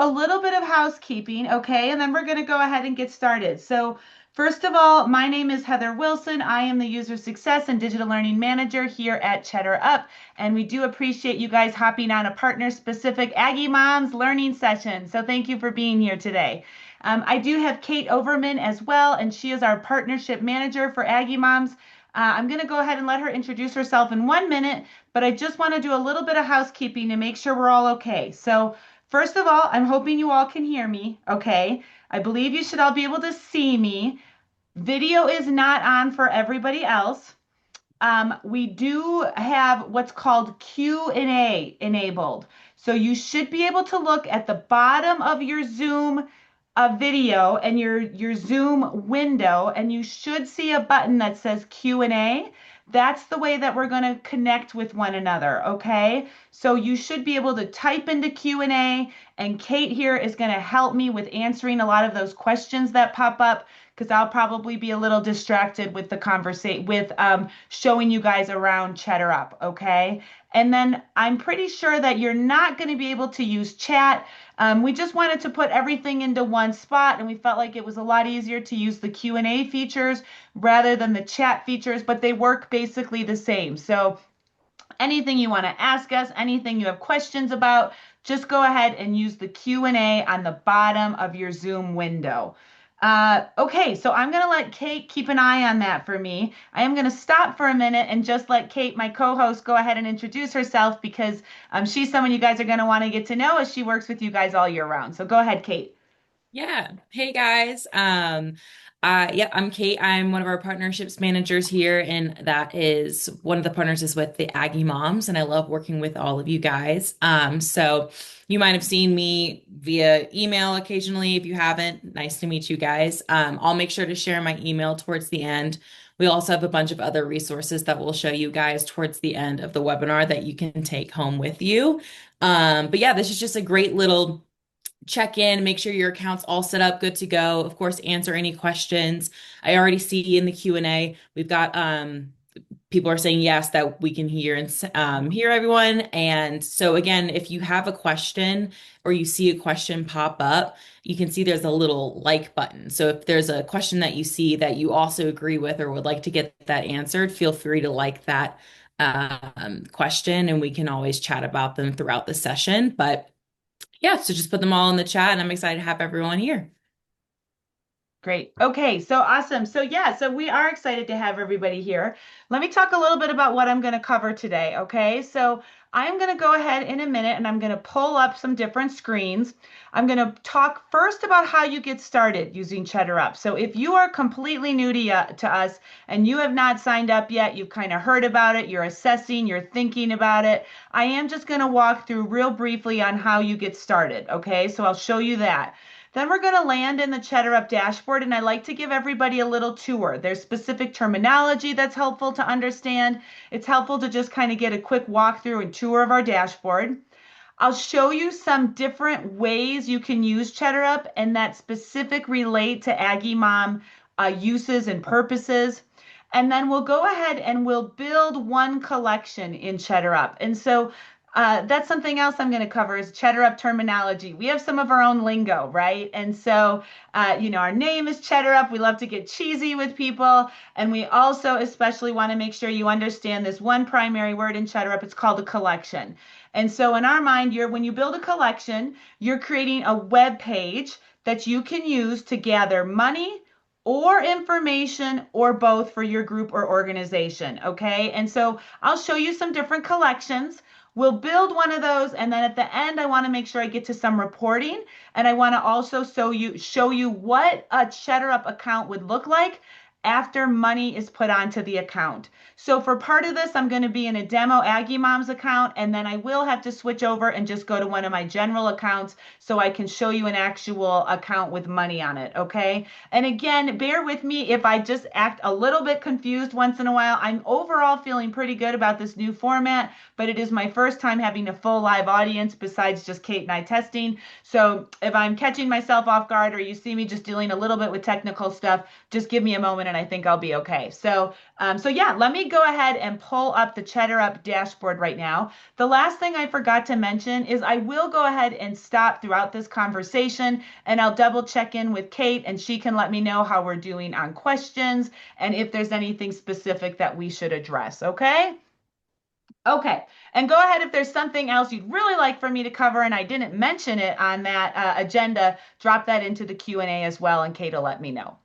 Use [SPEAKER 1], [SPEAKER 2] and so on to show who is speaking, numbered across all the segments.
[SPEAKER 1] a little bit of housekeeping, okay? And then we're going to go ahead and get started. So, first of all, my name is Heather Wilson. I am the User Success and Digital Learning Manager here at Cheddar Up. And we do appreciate you guys hopping on a partner-specific Aggie Moms learning session. So, thank you for being here today. I do have Kate Overman as well, and she is our partnership manager for Aggie Moms. I'm going to go ahead and let her introduce herself in 1 minute, but I just want to do a little bit of housekeeping to make sure we're all okay. So, first of all, I'm hoping you all can hear me, okay? I believe you should all be able to see me. Video is not on for everybody else. We do have what's called Q&A enabled. So you should be able to look at the bottom of your Zoom video and your Zoom window, and you should see a button that says Q&A. That's the way that we're going to connect with one another, okay? So you should be able to type into Q&A, and Kate here is going to help me with answering a lot of those questions that pop up because I'll probably be a little distracted with the conversation with showing you guys around Cheddar Up, okay? And then I'm pretty sure that you're not going to be able to use chat. We just wanted to put everything into one spot, and we felt like it was a lot easier to use the Q&A features rather than the chat features, but they work basically the same. So anything you want to ask us, anything you have questions about, just go ahead and use the Q&A on the bottom of your Zoom window. Okay, so I'm going to let Kate keep an eye on that for me. I am going to stop for a minute and just let Kate, my co-host, go ahead and introduce herself because she's someone you guys are going to want to get to know as she works with you guys all year round. So go ahead, Kate.
[SPEAKER 2] Yeah. Hey guys. Yeah, I'm Kate. I'm one of our partnerships managers here, and that is one of the partners is with the Aggie Moms, and I love working with all of you guys. So you might have seen me via email occasionally. If you haven't, nice to meet you guys. I'll make sure to share my email towards the end. We also have a bunch of other resources that we'll show you guys towards the end of the webinar that you can take home with you. But yeah, this is just a great little check in, make sure your account's all set up, good to go. Of course, answer any questions. I already see in the Q&A, we've got people are saying yes that we can hear and hear everyone. And so again, if you have a question or you see a question pop up, you can see there's a little like button. So if there's a question that you see that you also agree with or would like to get that answered, feel free to like that question, and we can always chat about them throughout the session. But yeah, so just put them all in the chat, and I'm excited to have everyone here.
[SPEAKER 1] Great. Okay, so awesome. So yeah, so we are excited to have everybody here. Let me talk a little bit about what I'm going to cover today, okay? So I'm going to go ahead in a minute and I'm going to pull up some different screens. I'm going to talk first about how you get started using Cheddar Up. So if you are completely new to us and you have not signed up yet, you've kind of heard about it, you're assessing, you're thinking about it, I am just going to walk through real briefly on how you get started, okay? So I'll show you that. Then we're going to land in the Cheddar Up dashboard, and I like to give everybody a little tour. There's specific terminology that's helpful to understand. It's helpful to just kind of get a quick walkthrough and tour of our dashboard. I'll show you some different ways you can use Cheddar Up and that specific relate to Aggie Mom uses and purposes. And then we'll go ahead and we'll build one collection in Cheddar Up. And so that's something else I'm going to cover is Cheddar Up terminology. We have some of our own lingo, right? And so, our name is Cheddar Up. We love to get cheesy with people. And we also especially want to make sure you understand this one primary word in Cheddar Up. It's called a collection. And so in our mind, when you build a collection, you're creating a web page that you can use to gather money or information or both for your group or organization. Okay. And so I'll show you some different collections. We'll build one of those, and then at the end, I want to make sure I get to some reporting, and I want to also show you what a Cheddar Up account would look like after money is put onto the account. So for part of this, I'm going to be in a demo Aggie Mom's account, and then I will have to switch over and just go to one of my general accounts so I can show you an actual account with money on it, okay? And again, bear with me if I just act a little bit confused once in a while. I'm overall feeling pretty good about this new format, but it is my first time having a full live audience besides just Kate and I testing. So if I'm catching myself off guard or you see me just dealing a little bit with technical stuff, just give me a moment and I think I'll be okay. So yeah, let me go ahead and pull up the Cheddar Up dashboard right now. The last thing I forgot to mention is I will go ahead and stop throughout this conversation and I'll double check in with Kate and she can let me know how we're doing on questions and if there's anything specific that we should address. Okay? Okay, and go ahead if there's something else you'd really like for me to cover and I didn't mention it on that agenda, drop that into the Q&A as well and Kate will let me know.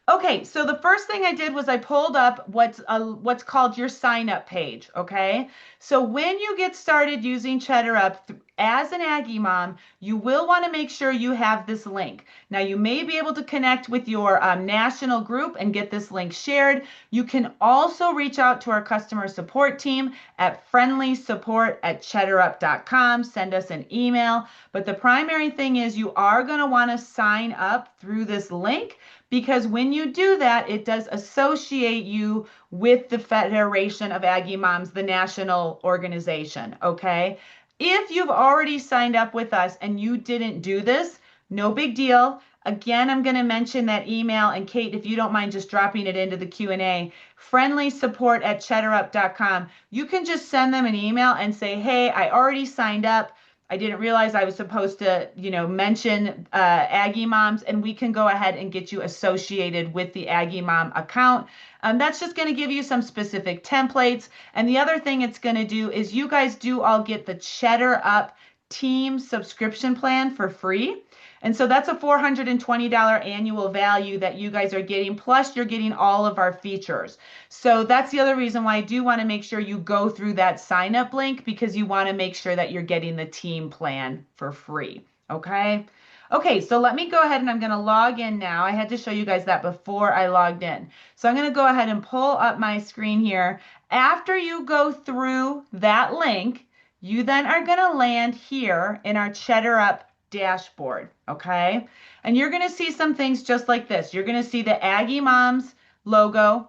[SPEAKER 1] Okay, so the first thing I did was I pulled up what's called your sign up page, okay? So when you get started using Cheddar Up as an Aggie mom, you will want to make sure you have this link. Now you may be able to connect with your national group and get this link shared. You can also reach out to our customer support team at friendlysupport@cheddarup.com. Send us an email. But the primary thing is you are going to want to sign up through this link because when you do that, it does associate you with the Federation of Aggie Moms, the national organization, okay? If you've already signed up with us and you didn't do this, no big deal. Again, I'm going to mention that email, and Kate, if you don't mind just dropping it into the Q&A, friendlysupport@cheddarup.com. You can just send them an email and say, hey, I already signed up. I didn't realize I was supposed to, mention Aggie Moms, and we can go ahead and get you associated with the Aggie Mom account. That's just going to give you some specific templates. And the other thing it's going to do is you guys do all get the Cheddar Up team subscription plan for free. And so that's a $420 annual value that you guys are getting, plus you're getting all of our features. So that's the other reason why I do want to make sure you go through that sign up link because you want to make sure that you're getting the team plan for free. Okay. Okay, so let me go ahead and I'm going to log in now. I had to show you guys that before I logged in. So I'm going to go ahead and pull up my screen here. After you go through that link, you then are going to land here in our Cheddar Up dashboard, okay? And you're going to see some things just like this. You're going to see the Aggie Moms logo.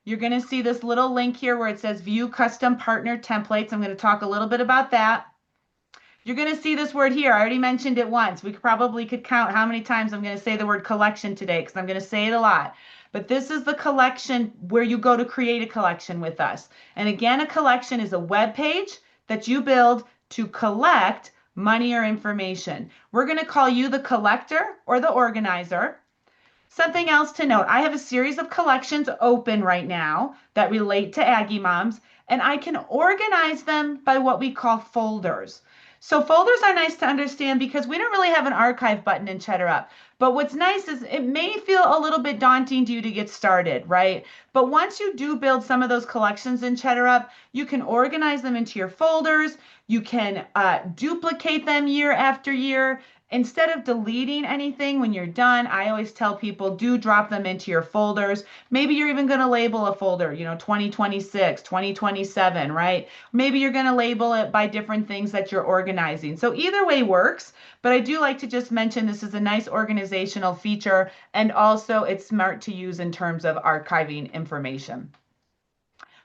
[SPEAKER 1] You're going to see this little link here where it says View Custom Partner Templates. I'm going to talk a little bit about that. You're going to see this word here. I already mentioned it once. We probably could count how many times I'm going to say the word collection today because I'm going to say it a lot. But this is the collection where you go to create a collection with us. And again, a collection is a web page that you build to collect money or information. We're going to call you the collector or the organizer. Something else to note, I have a series of collections open right now that relate to Aggie Moms, and I can organize them by what we call folders. So folders are nice to understand because we don't really have an archive button in Cheddar Up. But what's nice is it may feel a little bit daunting to you to get started, right? But once you do build some of those collections in Cheddar Up, you can organize them into your folders. You can duplicate them year after year. Instead of deleting anything when you're done, I always tell people do drop them into your folders. Maybe you're even going to label a folder, 2026, 2027, right? Maybe you're going to label it by different things that you're organizing. So either way works, but I do like to just mention this is a nice organizational feature and also it's smart to use in terms of archiving information.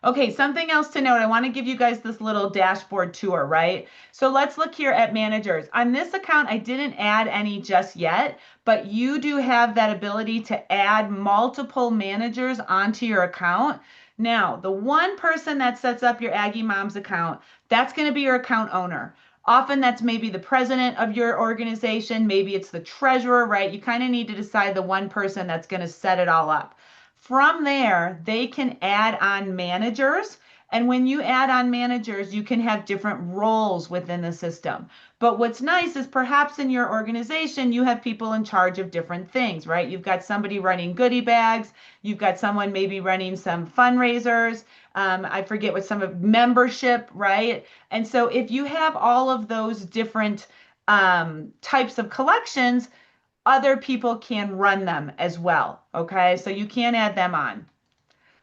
[SPEAKER 1] Okay, something else to note, I want to give you guys this little dashboard tour, right? So let's look here at managers. On this account, I didn't add any just yet, but you do have that ability to add multiple managers onto your account. Now, the one person that sets up your Aggie Moms account, that's going to be your account owner. Often that's maybe the president of your organization, maybe it's the treasurer, right? You kind of need to decide the one person that's going to set it all up. From there, they can add on managers. And when you add on managers, you can have different roles within the system. But what's nice is perhaps in your organization, you have people in charge of different things, right? You've got somebody running goodie bags. You've got someone maybe running some fundraisers. I forget what some of membership, right? And so if you have all of those different types of collections, other people can run them as well. Okay, so you can add them on.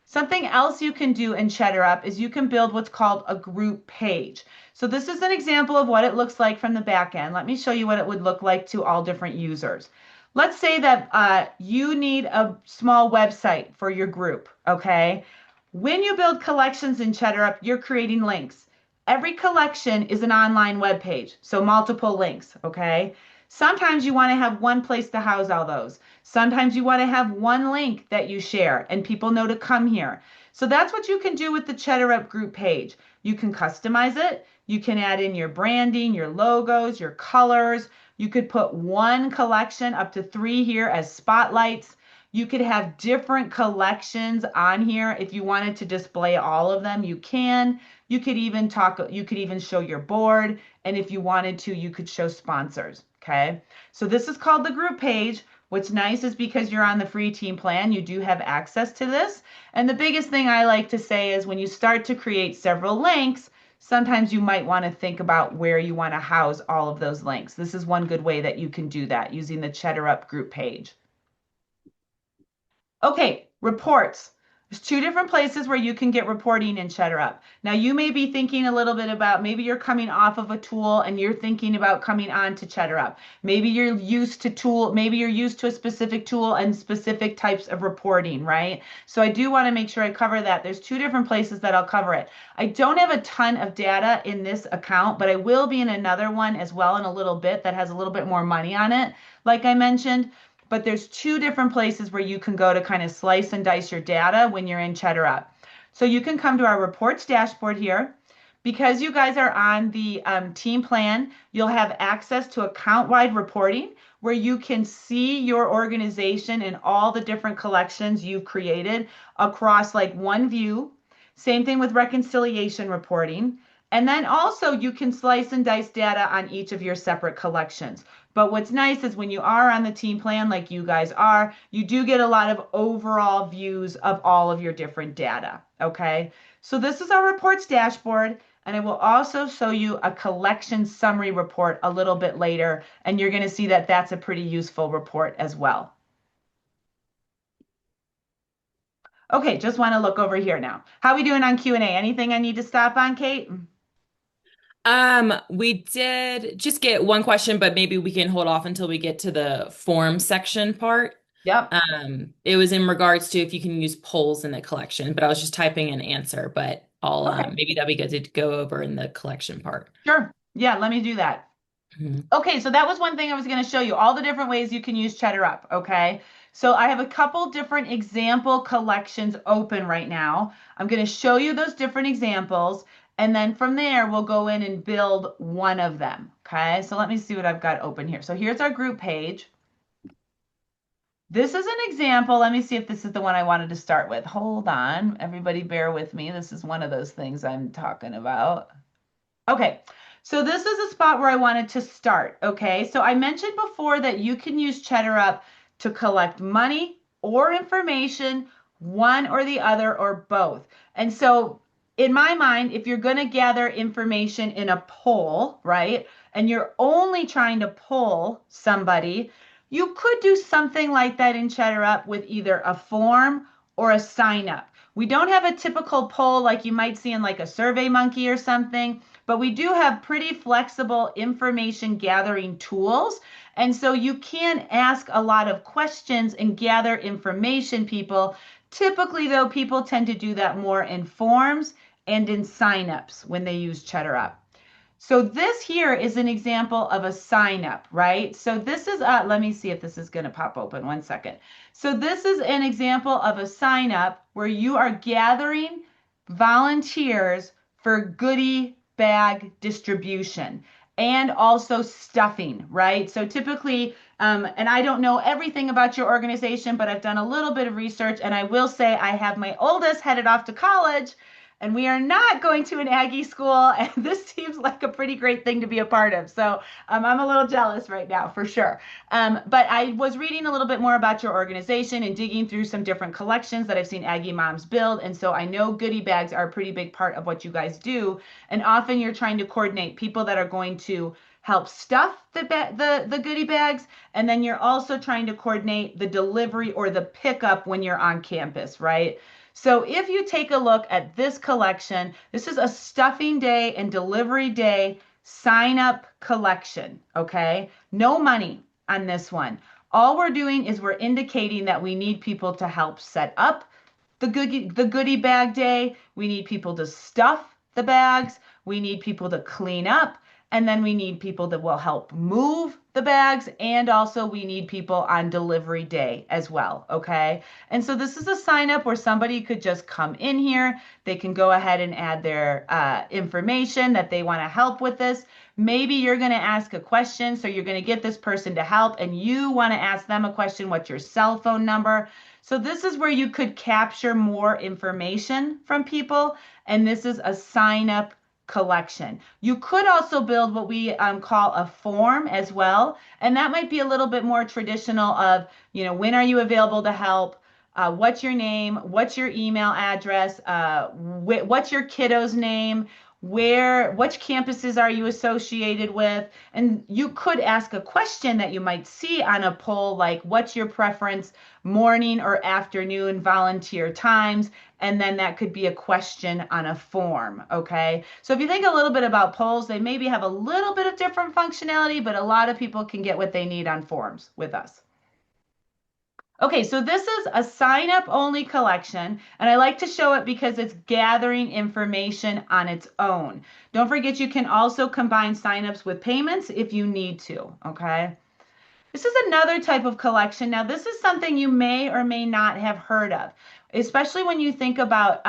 [SPEAKER 1] Something else you can do in Cheddar Up is you can build what's called a group page. So this is an example of what it looks like from the back end. Let me show you what it would look like to all different users. Let's say that you need a small website for your group, okay? When you build collections in Cheddar Up, you're creating links. Every collection is an online web page, so multiple links, okay? Sometimes you want to have one place to house all those. Sometimes you want to have one link that you share and people know to come here. So that's what you can do with the Cheddar Up group page. You can customize it. You can add in your branding, your logos, your colors. You could put one collection up to three here as spotlights. You could have different collections on here. If you wanted to display all of them, you can. You could even show your board. And if you wanted to, you could show sponsors. Okay. So this is called the group page. What's nice is because you're on the free team plan, you do have access to this. And the biggest thing I like to say is when you start to create several links, sometimes you might want to think about where you want to house all of those links. This is one good way that you can do that using the Cheddar Up group page. Okay, reports. There's two different places where you can get reporting in Cheddar Up. Now, you may be thinking a little bit about maybe you're coming off of a tool and you're thinking about coming on to Cheddar Up. Maybe you're used to a specific tool and specific types of reporting, right? So I do want to make sure I cover that. There's two different places that I'll cover it. I don't have a ton of data in this account, but I will be in another one as well in a little bit that has a little bit more money on it, like I mentioned. But there's two different places where you can go to kind of slice and dice your data when you're in Cheddar Up. So you can come to our reports dashboard here. Because you guys are on the team plan, you'll have access to account-wide reporting where you can see your organization and all the different collections you've created across like one view. Same thing with reconciliation reporting. And then also you can slice and dice data on each of your separate collections. But what's nice is when you are on the team plan, like you guys are, you do get a lot of overall views of all of your different data. Okay. So this is our reports dashboard. And I will also show you a collection summary report a little bit later. And you're going to see that that's a pretty useful report as well. Okay, just want to look over here now. How are we doing on Q&A? Anything I need to stop on, Kate?
[SPEAKER 2] We did just get one question, but maybe we can hold off until we get to the form section part.
[SPEAKER 1] Yep.
[SPEAKER 2] It was in regards to if you can use polls in the collection, but I was just typing an answer, but I'll
[SPEAKER 1] Okay,
[SPEAKER 2] maybe that'd be good to go over in the collection part.
[SPEAKER 1] sure. Yeah, let me do that.
[SPEAKER 2] Mhm.
[SPEAKER 1] Okay, so that was one thing I was going to show you, all the different ways you can use Cheddar Up, okay? So I have a couple different example collections open right now. I'm going to show you those different examples, and then from there, we'll go in and build one of them, okay? So let me see what I've got open here. So here's our group page. This is an example. Let me see if this is the one I wanted to start with. Hold on, everybody bear with me. This is one of those things I'm talking about. Okay, so this is a spot where I wanted to start. Okay, so I mentioned before that you can use Cheddar Up to collect money or information, one or the other or both. And so in my mind, if you're going to gather information in a poll, right, and you're only trying to poll somebody, you could do something like that in Cheddar Up with either a form or a sign up. We don't have a typical poll like you might see in like a Survey Monkey or something, but we do have pretty flexible information gathering tools. And so you can ask a lot of questions and gather information, people. Typically, though, people tend to do that more in forms and in signups when they use Cheddar Up. So this here is an example of a sign up, right? So this is, let me see if this is going to pop open. One second. So this is an example of a sign up where you are gathering volunteers for goodie bag distribution and also stuffing, right? So typically, and I don't know everything about your organization, but I've done a little bit of research, and I will say I have my oldest headed off to college, and we are not going to an Aggie school, and this seems like a pretty great thing to be a part of. So I'm a little jealous right now, for sure. But I was reading a little bit more about your organization and digging through some different collections that I've seen Aggie Moms build, and so I know goodie bags are a pretty big part of what you guys do, and often you're trying to coordinate people that are going to help stuff the goodie bags, and then you're also trying to coordinate the delivery or the pickup when you're on campus, right? So if you take a look at this collection, this is a stuffing day and delivery day sign up collection, okay? No money on this one. All we're doing is we're indicating that we need people to help set up the goodie bag day. We need people to stuff the bags. We need people to clean up. And then we need people that will help move the bags. And also we need people on delivery day as well. Okay. And so this is a sign up where somebody could just come in here. They can go ahead and add their information that they want to help with this. Maybe you're going to ask a question. So you're going to get this person to help and you want to ask them a question. What's your cell phone number? So this is where you could capture more information from people. And this is a sign up collection. You could also build what we call a form as well. And that might be a little bit more traditional of, when are you available to help? What's your name? What's your email address? What's your kiddo's name? Which campuses are you associated with? And you could ask a question that you might see on a poll, like, what's your preference, morning or afternoon volunteer times? And then that could be a question on a form. Okay. So if you think a little bit about polls, they maybe have a little bit of different functionality, but a lot of people can get what they need on forms with us. Okay, so this is a sign up only collection, and I like to show it because it's gathering information on its own. Don't forget you can also combine signups with payments if you need to, okay? This is another type of collection. Now, this is something you may or may not have heard of, especially when you think about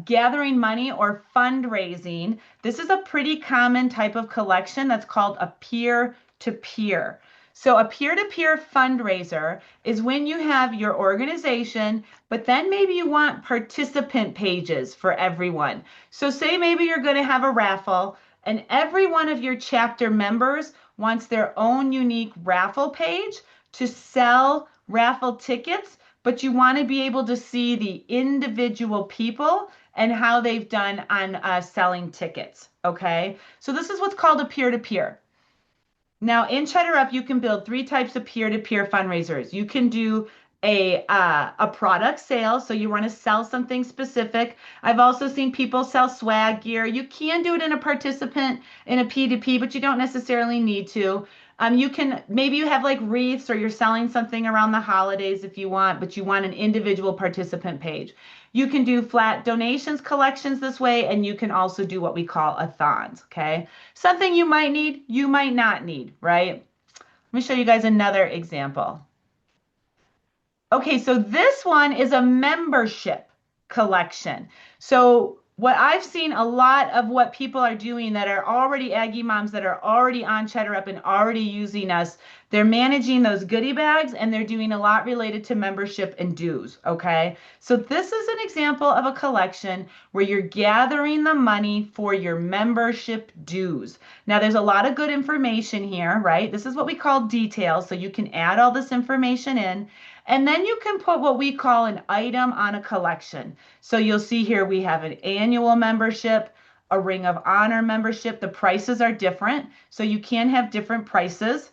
[SPEAKER 1] gathering money or fundraising. This is a pretty common type of collection that's called a peer to peer. So, a peer to peer fundraiser is when you have your organization, but then maybe you want participant pages for everyone. So, say maybe you're going to have a raffle, and every one of your chapter members wants their own unique raffle page to sell raffle tickets, but you want to be able to see the individual people and how they've done on selling tickets. Okay, so this is what's called a peer to peer. Now, in Cheddar Up, you can build three types of peer-to-peer fundraisers. You can do a product sale, so you want to sell something specific. I've also seen people sell swag gear. You can do it in a participant in a P2P, but you don't necessarily need to. You can maybe you have like wreaths or you're selling something around the holidays if you want, but you want an individual participant page. You can do flat donations collections this way, and you can also do what we call a thons. Okay. Something you might need, you might not need, right? Let me show you guys another example. Okay, so this one is a membership collection. So what I've seen a lot of what people are doing that are already Aggie moms that are already on Cheddar Up and already using us, they're managing those goodie bags and they're doing a lot related to membership and dues. Okay, so this is an example of a collection where you're gathering the money for your membership dues. Now, there's a lot of good information here, right? This is what we call details. So you can add all this information in. And then you can put what we call an item on a collection. So you'll see here we have an annual membership, a Ring of Honor membership. The prices are different, so you can have different prices.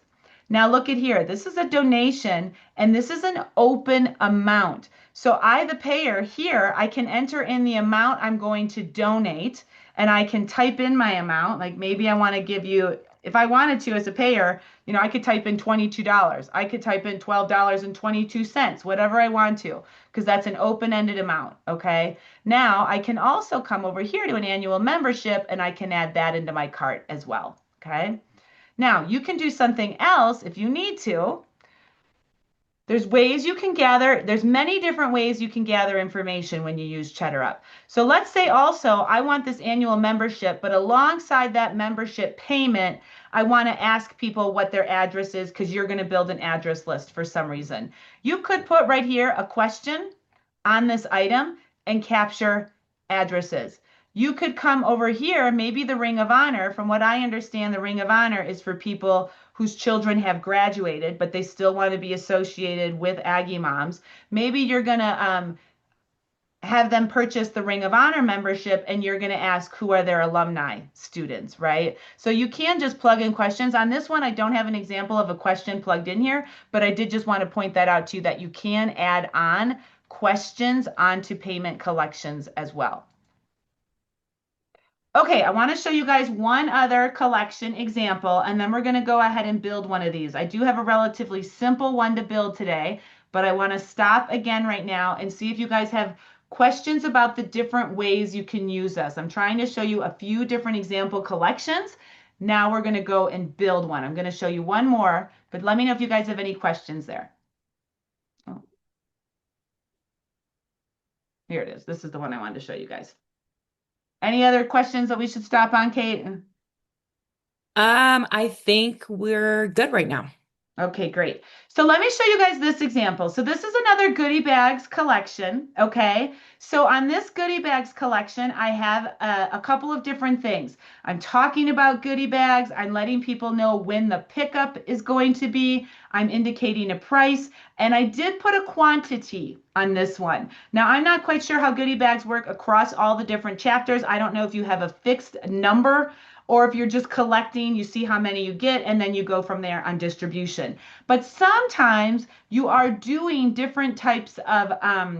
[SPEAKER 1] Now look at here. This is a donation, and this is an open amount. So I, the payer here, I can enter in the amount I'm going to donate, and I can type in my amount. Like maybe I want to give you, if I wanted to as a payer, I could type in $22. I could type in $12.22, whatever I want to, because that's an open-ended amount. Okay. Now I can also come over here to an annual membership and I can add that into my cart as well. Okay. Now you can do something else if you need to. There's ways you can gather, there's many different ways you can gather information when you use Cheddar Up. So let's say also I want this annual membership, but alongside that membership payment, I want to ask people what their address is because you're going to build an address list for some reason. You could put right here a question on this item and capture addresses. You could come over here, maybe the Ring of Honor. From what I understand, the Ring of Honor is for people whose children have graduated, but they still want to be associated with Aggie Moms. Maybe you're going to have them purchase the Ring of Honor membership and you're going to ask who are their alumni students, right? So you can just plug in questions. On this one, I don't have an example of a question plugged in here, but I did just want to point that out to you that you can add on questions onto payment collections as well. Okay, I want to show you guys one other collection example, and then we're going to go ahead and build one of these. I do have a relatively simple one to build today, but I want to stop again right now and see if you guys have questions about the different ways you can use us. I'm trying to show you a few different example collections. Now we're going to go and build one. I'm going to show you one more, but let me know if you guys have any questions there. Oh, here it is. This is the one I wanted to show you guys. Any other questions that we should stop on, Kate?
[SPEAKER 2] I think we're good right now.
[SPEAKER 1] Okay, great. So let me show you guys this example. So this is another goodie bags collection. Okay. So on this goodie bags collection, I have a couple of different things. I'm talking about goodie bags. I'm letting people know when the pickup is going to be. I'm indicating a price. And I did put a quantity on this one. Now, I'm not quite sure how goodie bags work across all the different chapters. I don't know if you have a fixed number or if you're just collecting, you see how many you get, and then you go from there on distribution. But sometimes you are doing different types of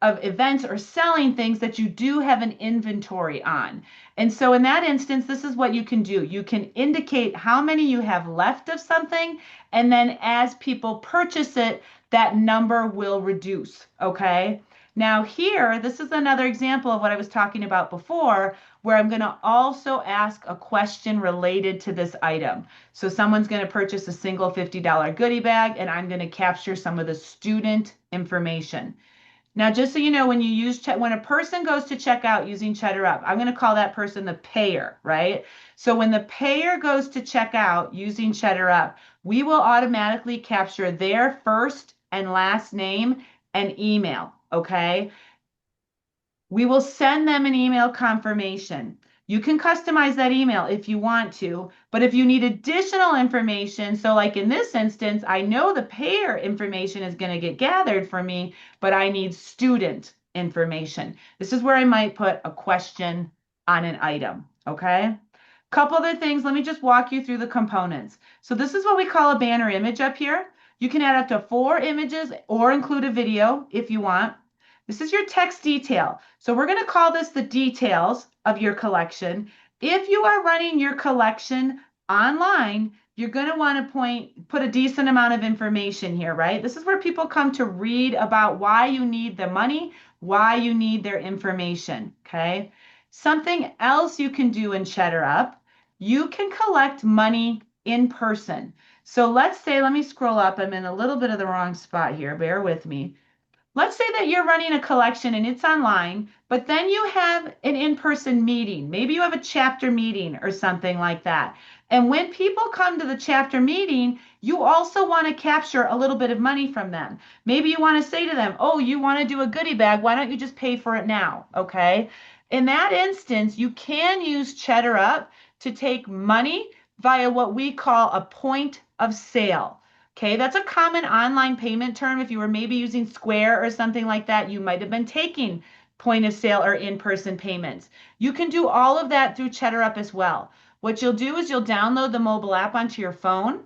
[SPEAKER 1] events or selling things that you do have an inventory on. And so in that instance, this is what you can do. You can indicate how many you have left of something, and then as people purchase it, that number will reduce. Okay. Now, here, this is another example of what I was talking about before, where I'm going to also ask a question related to this item. So, someone's going to purchase a single $50 goodie bag, and I'm going to capture some of the student information. Now, just so you know, when you use when a person goes to check out using Cheddar Up, I'm going to call that person the payer, right? So when the payer goes to check out using Cheddar Up, we will automatically capture their first and last name and email, okay? We will send them an email confirmation. You can customize that email if you want to, but if you need additional information, so like in this instance, I know the payer information is going to get gathered for me, but I need student information. This is where I might put a question on an item, okay? Couple other things, let me just walk you through the components. So this is what we call a banner image up here. You can add up to 4 images or include a video if you want. This is your text detail. So we're going to call this the details of your collection. If you are running your collection online, you're going to want to put a decent amount of information here, right? This is where people come to read about why you need the money, why you need their information, okay? Something else you can do in Cheddar Up, you can collect money in person. So let's say, let me scroll up. I'm in a little bit of the wrong spot here. Bear with me. Let's say that you're running a collection and it's online, but then you have an in-person meeting. Maybe you have a chapter meeting or something like that. And when people come to the chapter meeting, you also want to capture a little bit of money from them. Maybe you want to say to them, oh, you want to do a goodie bag. Why don't you just pay for it now? Okay. In that instance, you can use Cheddar Up to take money via what we call a point of sale. Okay, that's a common online payment term. If you were maybe using Square or something like that, you might have been taking point of sale or in-person payments. You can do all of that through Cheddar Up as well. What you'll do is you'll download the mobile app onto your phone.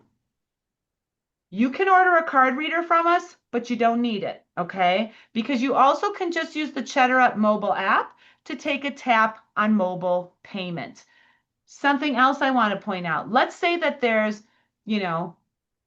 [SPEAKER 1] You can order a card reader from us, but you don't need it, okay? Because you also can just use the Cheddar Up mobile app to take a tap on mobile payment. Something else I want to point out. Let's say that there's, you know,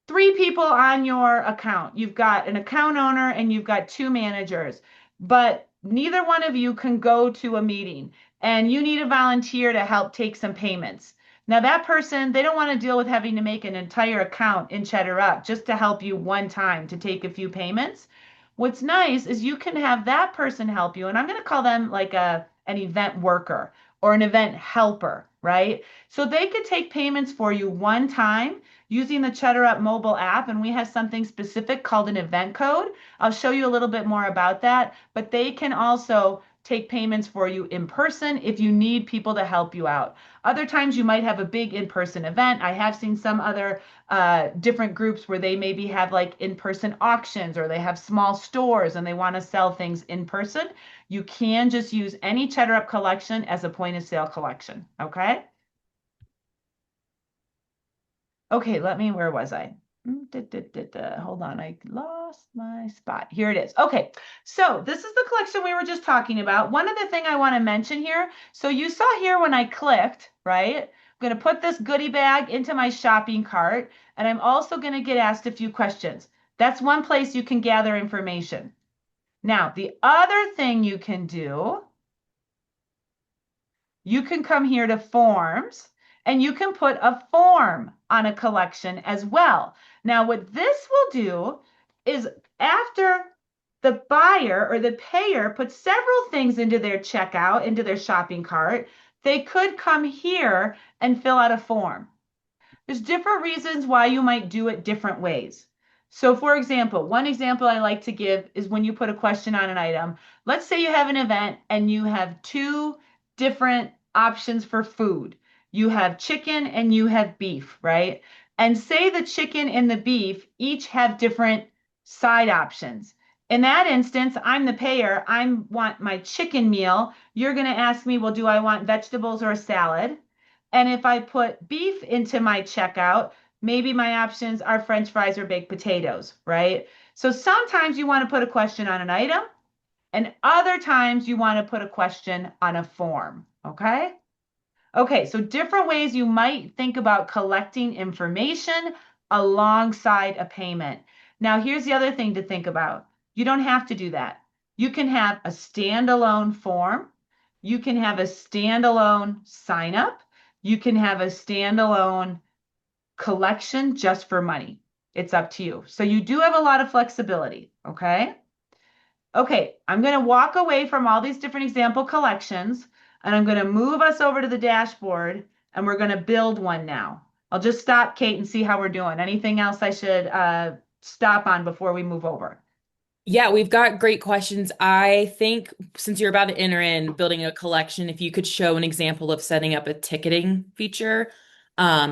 [SPEAKER 1] 3 people on your account. You've got an account owner and you've got 2 managers, but neither one of you can go to a meeting and you need a volunteer to help take some payments. Now, that person, they don't want to deal with having to make an entire account in Cheddar Up just to help you one time to take a few payments. What's nice is you can have that person help you, and I'm going to call them like an event worker or an event helper, right? So they could take payments for you one time using the Cheddar Up mobile app, and we have something specific called an event code. I'll show you a little bit more about that, but they can also take payments for you in person if you need people to help you out. Other times you might have a big in-person event. I have seen some other different groups where they maybe have like in-person auctions or they have small stores and they want to sell things in person. You can just use any Cheddar Up collection as a point of sale collection, okay? Okay, where was I? Hold on, I lost my spot. Here it is. Okay, so this is the collection we were just talking about. One other thing I want to mention here. So you saw here when I clicked, right? I'm going to put this goodie bag into my shopping cart, and I'm also going to get asked a few questions. That's one place you can gather information. Now, the other thing you can do, you can come here to forms and you can put a form on a collection as well. Now, what this will do is after the buyer or the payer puts several things into their checkout, into their shopping cart, they could come here and fill out a form. There's different reasons why you might do it different ways. So, for example, one example I like to give is when you put a question on an item. Let's say you have an event and you have two different options for food. You have chicken and you have beef, right? And say the chicken and the beef each have different side options. In that instance, I'm the payer. I want my chicken meal. You're going to ask me, well, do I want vegetables or a salad? And if I put beef into my checkout, maybe my options are French fries or baked potatoes, right? So sometimes you want to put a question on an item, and other times you want to put a question on a form, okay? Okay, so different ways you might think about collecting information alongside a payment. Now, here's the other thing to think about. You don't have to do that. You can have a standalone form. You can have a standalone sign up. You can have a standalone collection just for money. It's up to you. So you do have a lot of flexibility, okay? Okay, I'm going to walk away from all these different example collections and I'm going to move us over to the dashboard and we're going to build one now. I'll just stop, Kate, and see how we're doing. Anything else I should stop on before we move over?
[SPEAKER 2] Yeah, we've got great questions. I think since you're about to enter in building a collection, if you could show an example of setting up a ticketing feature,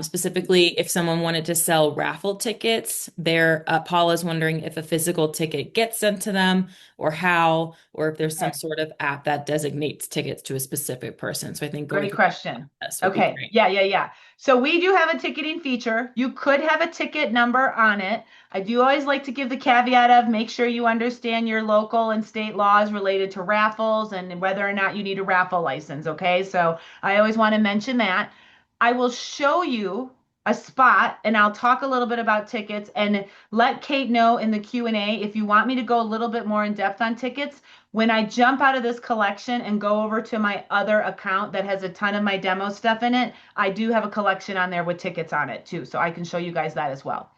[SPEAKER 2] specifically if someone wanted to sell raffle tickets, there, Paula's wondering if a physical ticket gets sent to them or how, or if there's some
[SPEAKER 1] Okay.
[SPEAKER 2] sort of app that designates tickets to a specific person. So I think going
[SPEAKER 1] Great
[SPEAKER 2] through that
[SPEAKER 1] question.
[SPEAKER 2] process would be
[SPEAKER 1] Okay.
[SPEAKER 2] great.
[SPEAKER 1] Yeah. So we do have a ticketing feature. You could have a ticket number on it. I do always like to give the caveat of make sure you understand your local and state laws related to raffles and whether or not you need a raffle license. Okay. So I always want to mention that. I will show you a spot and I'll talk a little bit about tickets and let Kate know in the Q&A if you want me to go a little bit more in depth on tickets. When I jump out of this collection and go over to my other account that has a ton of my demo stuff in it, I do have a collection on there with tickets on it too. So I can show you guys that as well.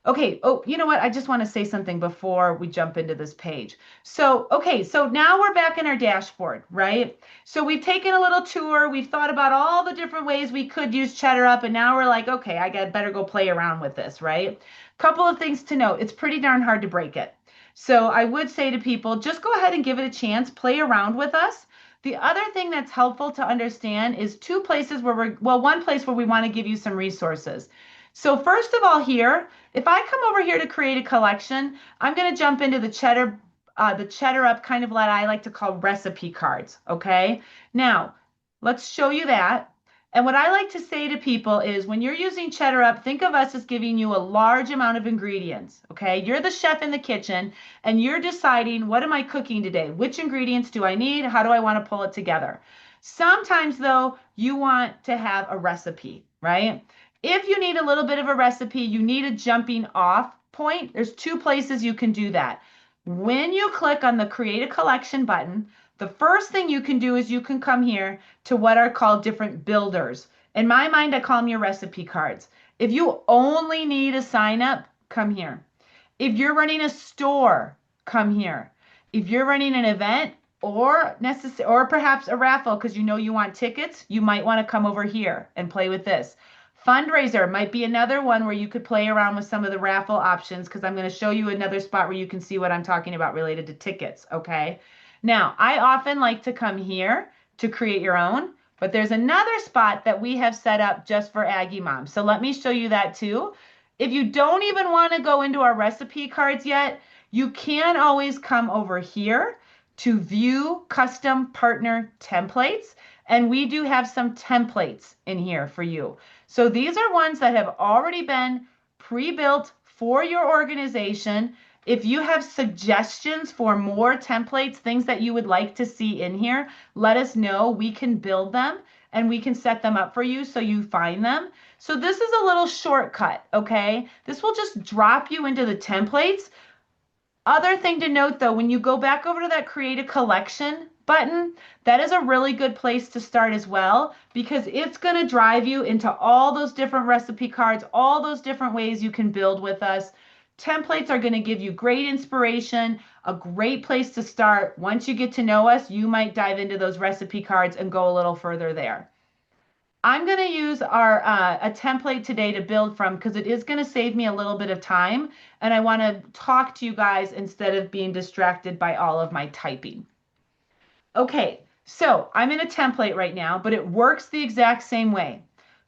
[SPEAKER 1] Okay. Oh, you know what? I just want to say something before we jump into this page. So, okay. So now we're back in our dashboard, right? So we've taken a little tour. We've thought about all the different ways we could use Cheddar Up. And now we're like, okay, I got better go play around with this, right? Couple of things to note. It's pretty darn hard to break it. So I would say to people, just go ahead and give it a chance, play around with us. The other thing that's helpful to understand is two places where one place where we want to give you some resources. So first of all here, if I come over here to create a collection, I'm going to jump into the Cheddar Up kind of what I like to call recipe cards. Okay. Now, let's show you that. And what I like to say to people is when you're using Cheddar Up, think of us as giving you a large amount of ingredients. Okay. You're the chef in the kitchen and you're deciding what am I cooking today? Which ingredients do I need? How do I want to pull it together? Sometimes, though, you want to have a recipe, right? If you need a little bit of a recipe, you need a jumping off point. There's two places you can do that. When you click on the Create a Collection button, the first thing you can do is you can come here to what are called different builders. In my mind, I call them your recipe cards. If you only need a sign up, come here. If you're running a store, come here. If you're running an event or perhaps a raffle because you know you want tickets, you might want to come over here and play with this. Fundraiser might be another one where you could play around with some of the raffle options because I'm going to show you another spot where you can see what I'm talking about related to tickets, okay? Now, I often like to come here to create your own, but there's another spot that we have set up just for Aggie Mom. So let me show you that too. If you don't even want to go into our recipe cards yet, you can always come over here to view custom partner templates. And we do have some templates in here for you. So these are ones that have already been pre-built for your organization. If you have suggestions for more templates, things that you would like to see in here, let us know. We can build them and we can set them up for you so you find them. So this is a little shortcut, okay? This will just drop you into the templates. Other thing to note though, when you go back over to that create a collection button, that is a really good place to start as well because it's going to drive you into all those different recipe cards, all those different ways you can build with us. Templates are going to give you great inspiration, a great place to start. Once you get to know us, you might dive into those recipe cards and go a little further there. I'm going to use our a template today to build from because it is going to save me a little bit of time and I want to talk to you guys instead of being distracted by all of my typing. Okay, so I'm in a template right now, but it works the exact same way.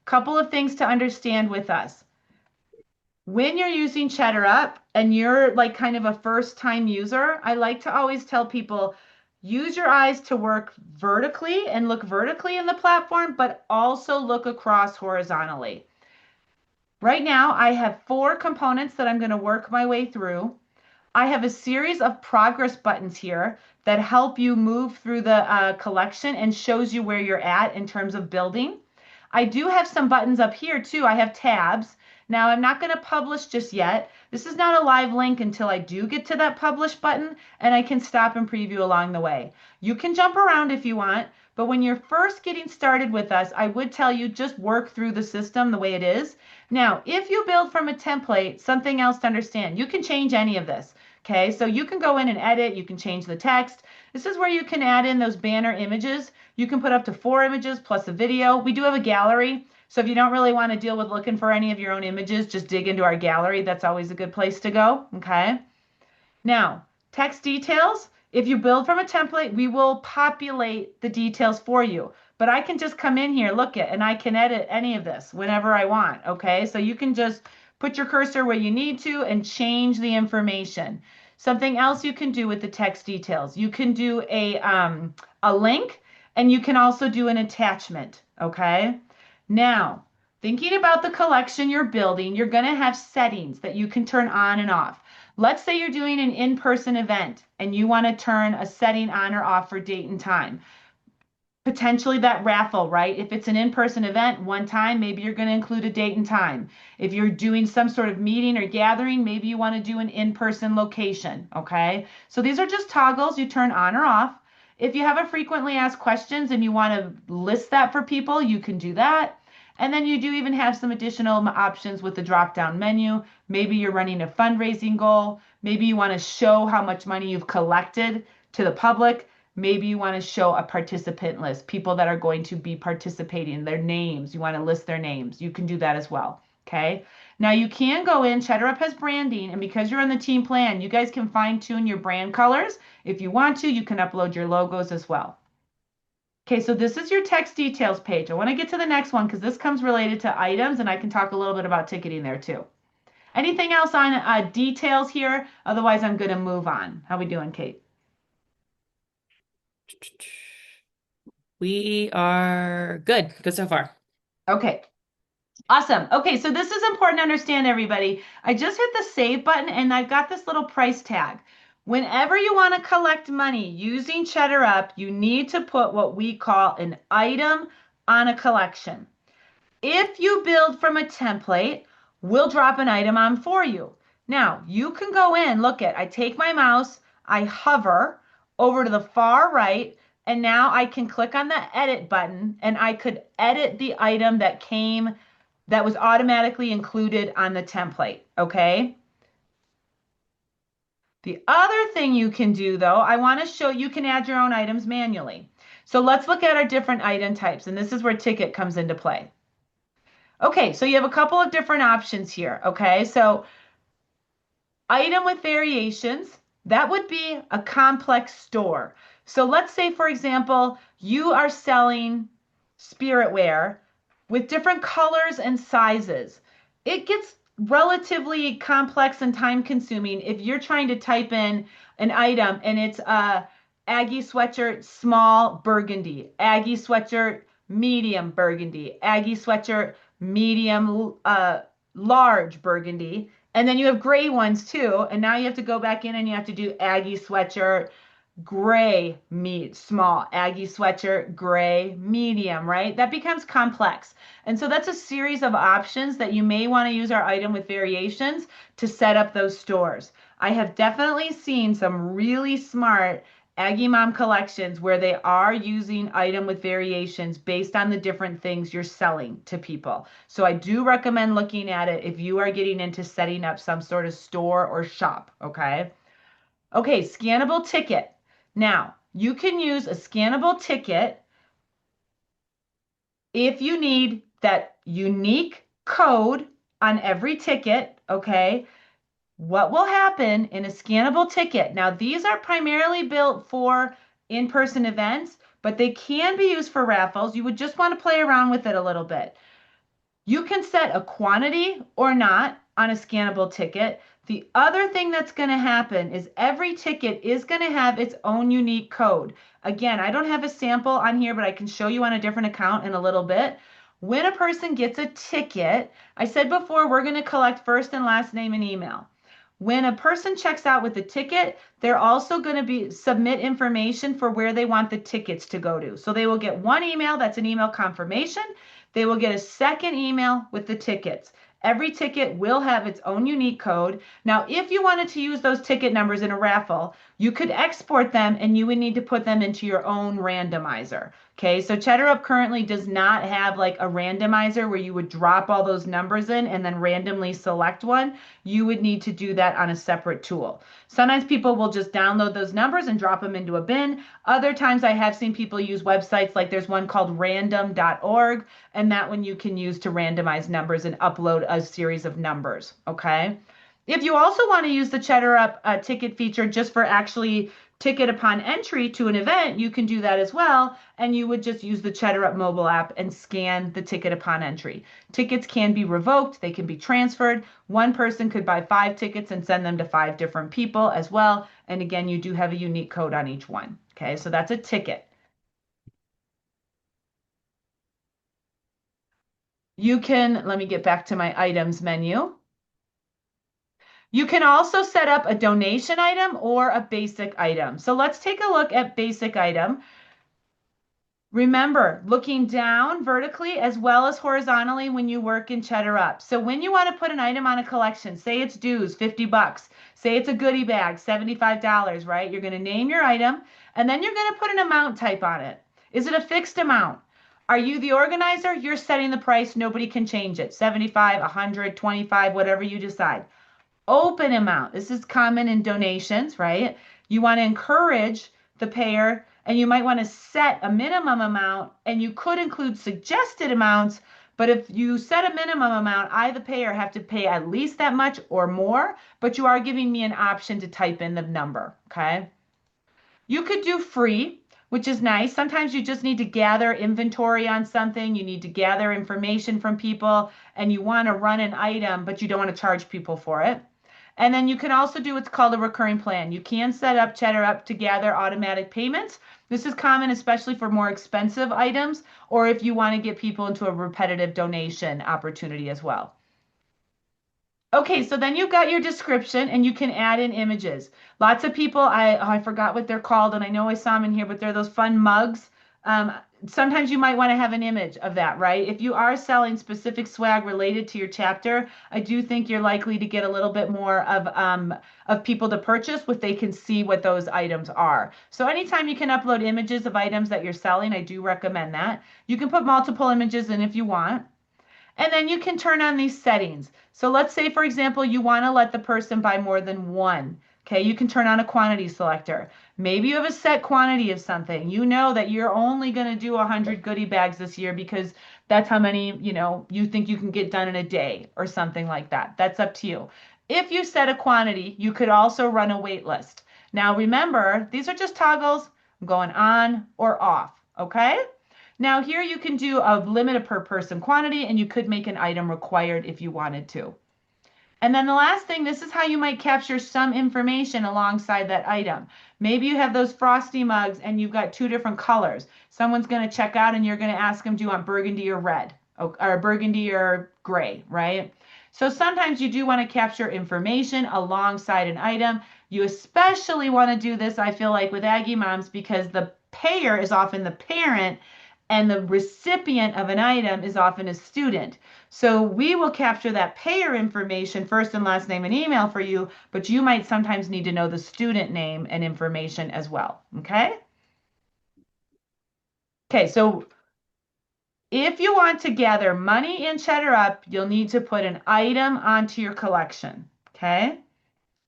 [SPEAKER 1] Couple of things to understand with us. When you're using Cheddar Up and you're like kind of a first time user, I like to always tell people use your eyes to work vertically and look vertically in the platform, but also look across horizontally. Right now, I have 4 components that I'm going to work my way through. I have a series of progress buttons here that help you move through the collection and shows you where you're at in terms of building. I do have some buttons up here too. I have tabs. Now I'm not going to publish just yet. This is not a live link until I do get to that publish button and I can stop and preview along the way. You can jump around if you want, but when you're first getting started with us, I would tell you just work through the system the way it is. Now, if you build from a template, something else to understand, you can change any of this. Okay, so you can go in and edit, you can change the text. This is where you can add in those banner images. You can put up to 4 images plus a video. We do have a gallery. So if you don't really want to deal with looking for any of your own images, just dig into our gallery. That's always a good place to go. Okay. Now, text details. If you build from a template, we will populate the details for you. But I can just come in here, look at, and I can edit any of this whenever I want. Okay. So you can just put your cursor where you need to and change the information. Something else you can do with the text details. You can do a link and you can also do an attachment. Okay. Now, thinking about the collection you're building, you're going to have settings that you can turn on and off. Let's say you're doing an in-person event and you want to turn a setting on or off for date and time. Potentially that raffle, right? If it's an in-person event, one time, maybe you're going to include a date and time. If you're doing some sort of meeting or gathering, maybe you want to do an in-person location, okay? So these are just toggles you turn on or off. If you have a frequently asked questions and you want to list that for people, you can do that. And then you do even have some additional options with the drop-down menu. Maybe you're running a fundraising goal. Maybe you want to show how much money you've collected to the public. Maybe you want to show a participant list, people that are going to be participating, their names. You want to list their names. You can do that as well. Okay. Now you can go in, Cheddar Up has branding, and because you're on the team plan, you guys can fine tune your brand colors. If you want to, you can upload your logos as well. Okay, so this is your text details page. I want to get to the next one because this comes related to items and I can talk a little bit about ticketing there too. Anything else on details here? Otherwise, I'm going to move on. How we doing, Kate?
[SPEAKER 2] We are good. Good so far.
[SPEAKER 1] Okay, awesome. Okay, so this is important to understand, everybody. I just hit the save button and I've got this little price tag. Whenever you want to collect money using Cheddar Up, you need to put what we call an item on a collection. If you build from a template, we'll drop an item on for you. Now, you can go in, look at, I take my mouse, I hover over to the far right, and now I can click on the edit button and I could edit the item that was automatically included on the template, okay? The other thing you can do though, I want to show you can add your own items manually. So let's look at our different item types, and this is where ticket comes into play. Okay, so you have a couple of different options here, okay? So item with variations, that would be a complex store. So let's say, for example, you are selling spiritware with different colors and sizes. It gets relatively complex and time consuming if you're trying to type in an item and it's a Aggie sweatshirt small burgundy, Aggie sweatshirt medium burgundy, Aggie sweatshirt medium large burgundy. And then you have gray ones too. And now you have to go back in and you have to do Aggie sweatshirt Gray, small. Aggie sweatshirt, gray, medium, right? That becomes complex. And so that's a series of options that you may want to use our item with variations to set up those stores. I have definitely seen some really smart Aggie Mom collections where they are using item with variations based on the different things you're selling to people. So I do recommend looking at it if you are getting into setting up some sort of store or shop, okay? Okay, scannable ticket. Now, you can use a scannable ticket if you need that unique code on every ticket, okay? What will happen in a scannable ticket? Now, these are primarily built for in-person events, but they can be used for raffles. You would just want to play around with it a little bit. You can set a quantity or not on a scannable ticket. The other thing that's going to happen is every ticket is going to have its own unique code. Again, I don't have a sample on here, but I can show you on a different account in a little bit. When a person gets a ticket, I said before, we're going to collect first and last name and email. When a person checks out with a ticket, they're also going to be submit information for where they want the tickets to go to. So they will get one email, that's an email confirmation. They will get a second email with the tickets. Every ticket will have its own unique code. Now, if you wanted to use those ticket numbers in a raffle, you could export them and you would need to put them into your own randomizer. Okay, so Cheddar Up currently does not have like a randomizer where you would drop all those numbers in and then randomly select one. You would need to do that on a separate tool. Sometimes people will just download those numbers and drop them into a bin. Other times I have seen people use websites like there's one called random.org, and that one you can use to randomize numbers and upload a series of numbers. Okay. If you also want to use the Cheddar Up ticket feature just for actually ticket upon entry to an event, you can do that as well. And you would just use the Cheddar Up mobile app and scan the ticket upon entry. Tickets can be revoked, they can be transferred. One person could buy 5 tickets and send them to 5 different people as well. And again, you do have a unique code on each one. Okay, so that's a ticket. You can, let me get back to my items menu. You can also set up a donation item or a basic item. So let's take a look at basic item. Remember, looking down vertically as well as horizontally when you work in Cheddar Up. So when you want to put an item on a collection, say it's dues, 50 bucks, say it's a goodie bag, $75, right? You're going to name your item and then you're going to put an amount type on it. Is it a fixed amount? Are you the organizer? You're setting the price. Nobody can change it. 75, 100, 25, whatever you decide. Open amount. This is common in donations, right? You want to encourage the payer and you might want to set a minimum amount and you could include suggested amounts. But if you set a minimum amount, I, the payer, have to pay at least that much or more, but you are giving me an option to type in the number, okay? You could do free, which is nice. Sometimes you just need to gather inventory on something. You need to gather information from people and you want to run an item, but you don't want to charge people for it. And then you can also do what's called a recurring plan. You can set up Cheddar Up to gather automatic payments. This is common, especially for more expensive items, or if you want to get people into a repetitive donation opportunity as well. Okay, so then you've got your description and you can add in images. Lots of people, I forgot what they're called, and I know I saw them in here, but they're those fun mugs. Um, Sometimes you might want to have an image of that, right? If you are selling specific swag related to your chapter, I do think you're likely to get a little bit more of people to purchase if they can see what those items are. So anytime you can upload images of items that you're selling, I do recommend that. You can put multiple images in if you want. And then you can turn on these settings. So let's say, for example, you want to let the person buy more than one. Okay, you can turn on a quantity selector. Maybe you have a set quantity of something. You know that you're only going to do 100 goodie bags this year because that's how many, you think you can get done in a day or something like that. That's up to you. If you set a quantity, you could also run a wait list. Now remember, these are just toggles going on or off, okay? Now here you can do a limit per person quantity and you could make an item required if you wanted to. And then the last thing, this is how you might capture some information alongside that item. Maybe you have those frosty mugs and you've got 2 different colors. Someone's going to check out and you're going to ask them, do you want burgundy or red? Or burgundy or gray, right? So sometimes you do want to capture information alongside an item. You especially want to do this, I feel like, with Aggie Moms because the payer is often the parent and the recipient of an item is often a student. So we will capture that payer information, first and last name and email for you, but you might sometimes need to know the student name and information as well. Okay? Okay, so if you want to gather money in Cheddar Up, you'll need to put an item onto your collection. Okay?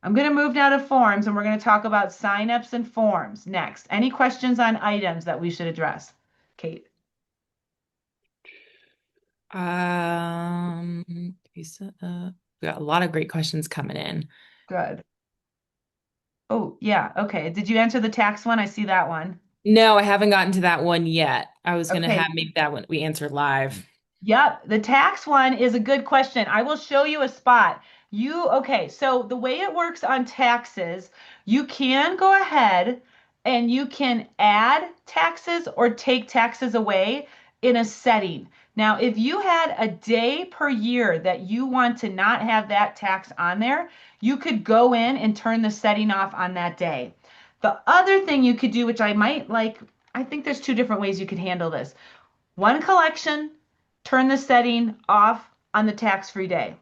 [SPEAKER 1] I'm going to move now to forms and we're going to talk about signups and forms next. Any questions on items that we should address? Kate.
[SPEAKER 2] We got a lot of great questions coming in.
[SPEAKER 1] Good. Oh, yeah. Okay. Did you answer the tax one? I see that one.
[SPEAKER 2] No, I haven't gotten to that one yet. I was gonna have
[SPEAKER 1] Okay.
[SPEAKER 2] maybe that one we answer live.
[SPEAKER 1] Yep, the tax one is a good question. I will show you a spot. Okay, so the way it works on taxes, you can go ahead and you can add taxes or take taxes away in a setting. Now, if you had a day per year that you want to not have that tax on there, you could go in and turn the setting off on that day. The other thing you could do, which I might like, I think there's two different ways you could handle this. One collection, turn the setting off on the tax-free day.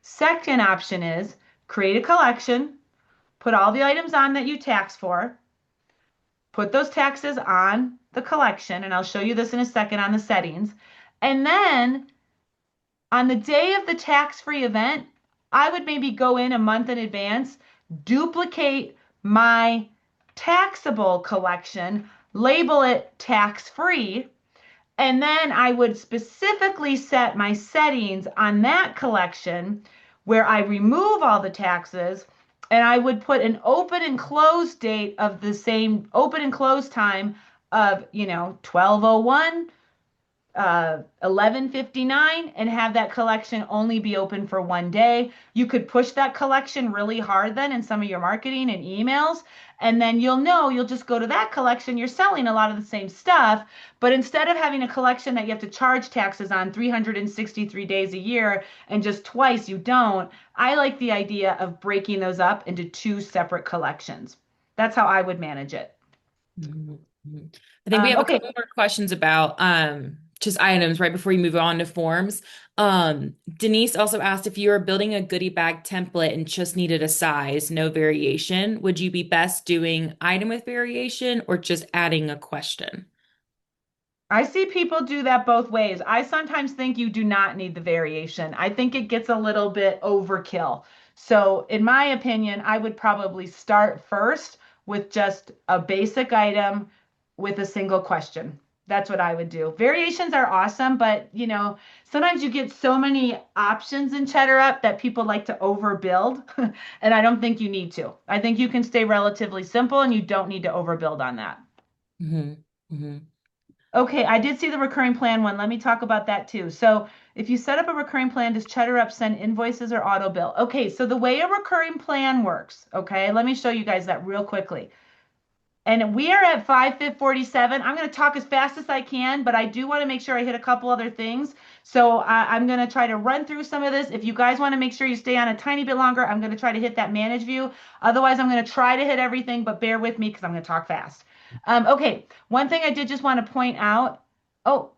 [SPEAKER 1] Second option is create a collection, put all the items on that you tax for, put those taxes on the collection, and I'll show you this in a second on the settings. And then on the day of the tax-free event, I would maybe go in a month in advance, duplicate my taxable collection, label it tax-free, and then I would specifically set my settings on that collection where I remove all the taxes and I would put an open and close date of the same open and close time of, 12:01 11:59 and have that collection only be open for one day. You could push that collection really hard then in some of your marketing and emails, and then you'll just go to that collection. You're selling a lot of the same stuff, but instead of having a collection that you have to charge taxes on 363 days a year and just twice you don't, I like the idea of breaking those up into two separate collections. That's how I would manage it.
[SPEAKER 2] Mhm, mhm. I think we have a
[SPEAKER 1] Okay,
[SPEAKER 2] couple more questions about just items right before you move on to forms. Denise also asked if you were building a goodie bag template and just needed a size, no variation, would you be best doing item with variation or just adding a question?
[SPEAKER 1] I see people do that both ways. I sometimes think you do not need the variation. I think it gets a little bit overkill. So, in my opinion, I would probably start first with just a basic item with a single question. That's what I would do. Variations are awesome, but sometimes you get so many options in Cheddar Up that people like to overbuild, and I don't think you need to. I think you can stay relatively simple and you don't need to overbuild on that.
[SPEAKER 2] Hmm. Hmm.
[SPEAKER 1] Okay, I did see the recurring plan one. Let me talk about that too. So, if you set up a recurring plan, does Cheddar Up send invoices or auto bill? Okay, so the way a recurring plan works, okay, let me show you guys that real quickly. And we are at 5:47. I'm going to talk as fast as I can, but I do want to make sure I hit a couple other things. So I'm going to try to run through some of this. If you guys want to make sure you stay on a tiny bit longer, I'm going to try to hit that manage view. Otherwise, I'm going to try to hit everything, but bear with me because I'm going to talk fast. Okay, one thing I did just want to point out. Oh,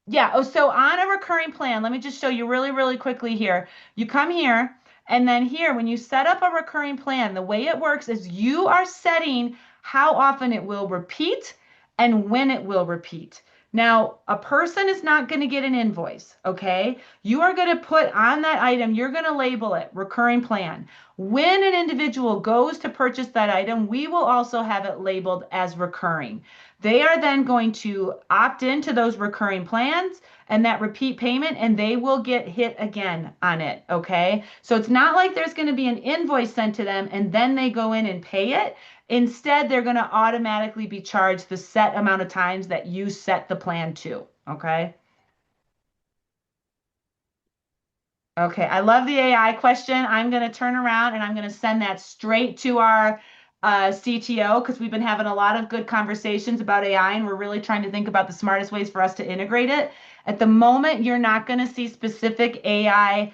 [SPEAKER 1] yeah. Oh, so on a recurring plan, let me just show you really, really quickly here. You come here, and then here, when you set up a recurring plan, the way it works is you are setting how often it will repeat and when it will repeat. Now, a person is not going to get an invoice, okay? You are going to put on that item, you're going to label it recurring plan. When an individual goes to purchase that item, we will also have it labeled as recurring. They are then going to opt into those recurring plans and that repeat payment, and they will get hit again on it. Okay. So it's not like there's going to be an invoice sent to them and then they go in and pay it. Instead, they're going to automatically be charged the set amount of times that you set the plan to. Okay. Okay, I love the AI question. I'm going to turn around and I'm going to send that straight to our CTO because we've been having a lot of good conversations about AI and we're really trying to think about the smartest ways for us to integrate it. At the moment, you're not going to see specific AI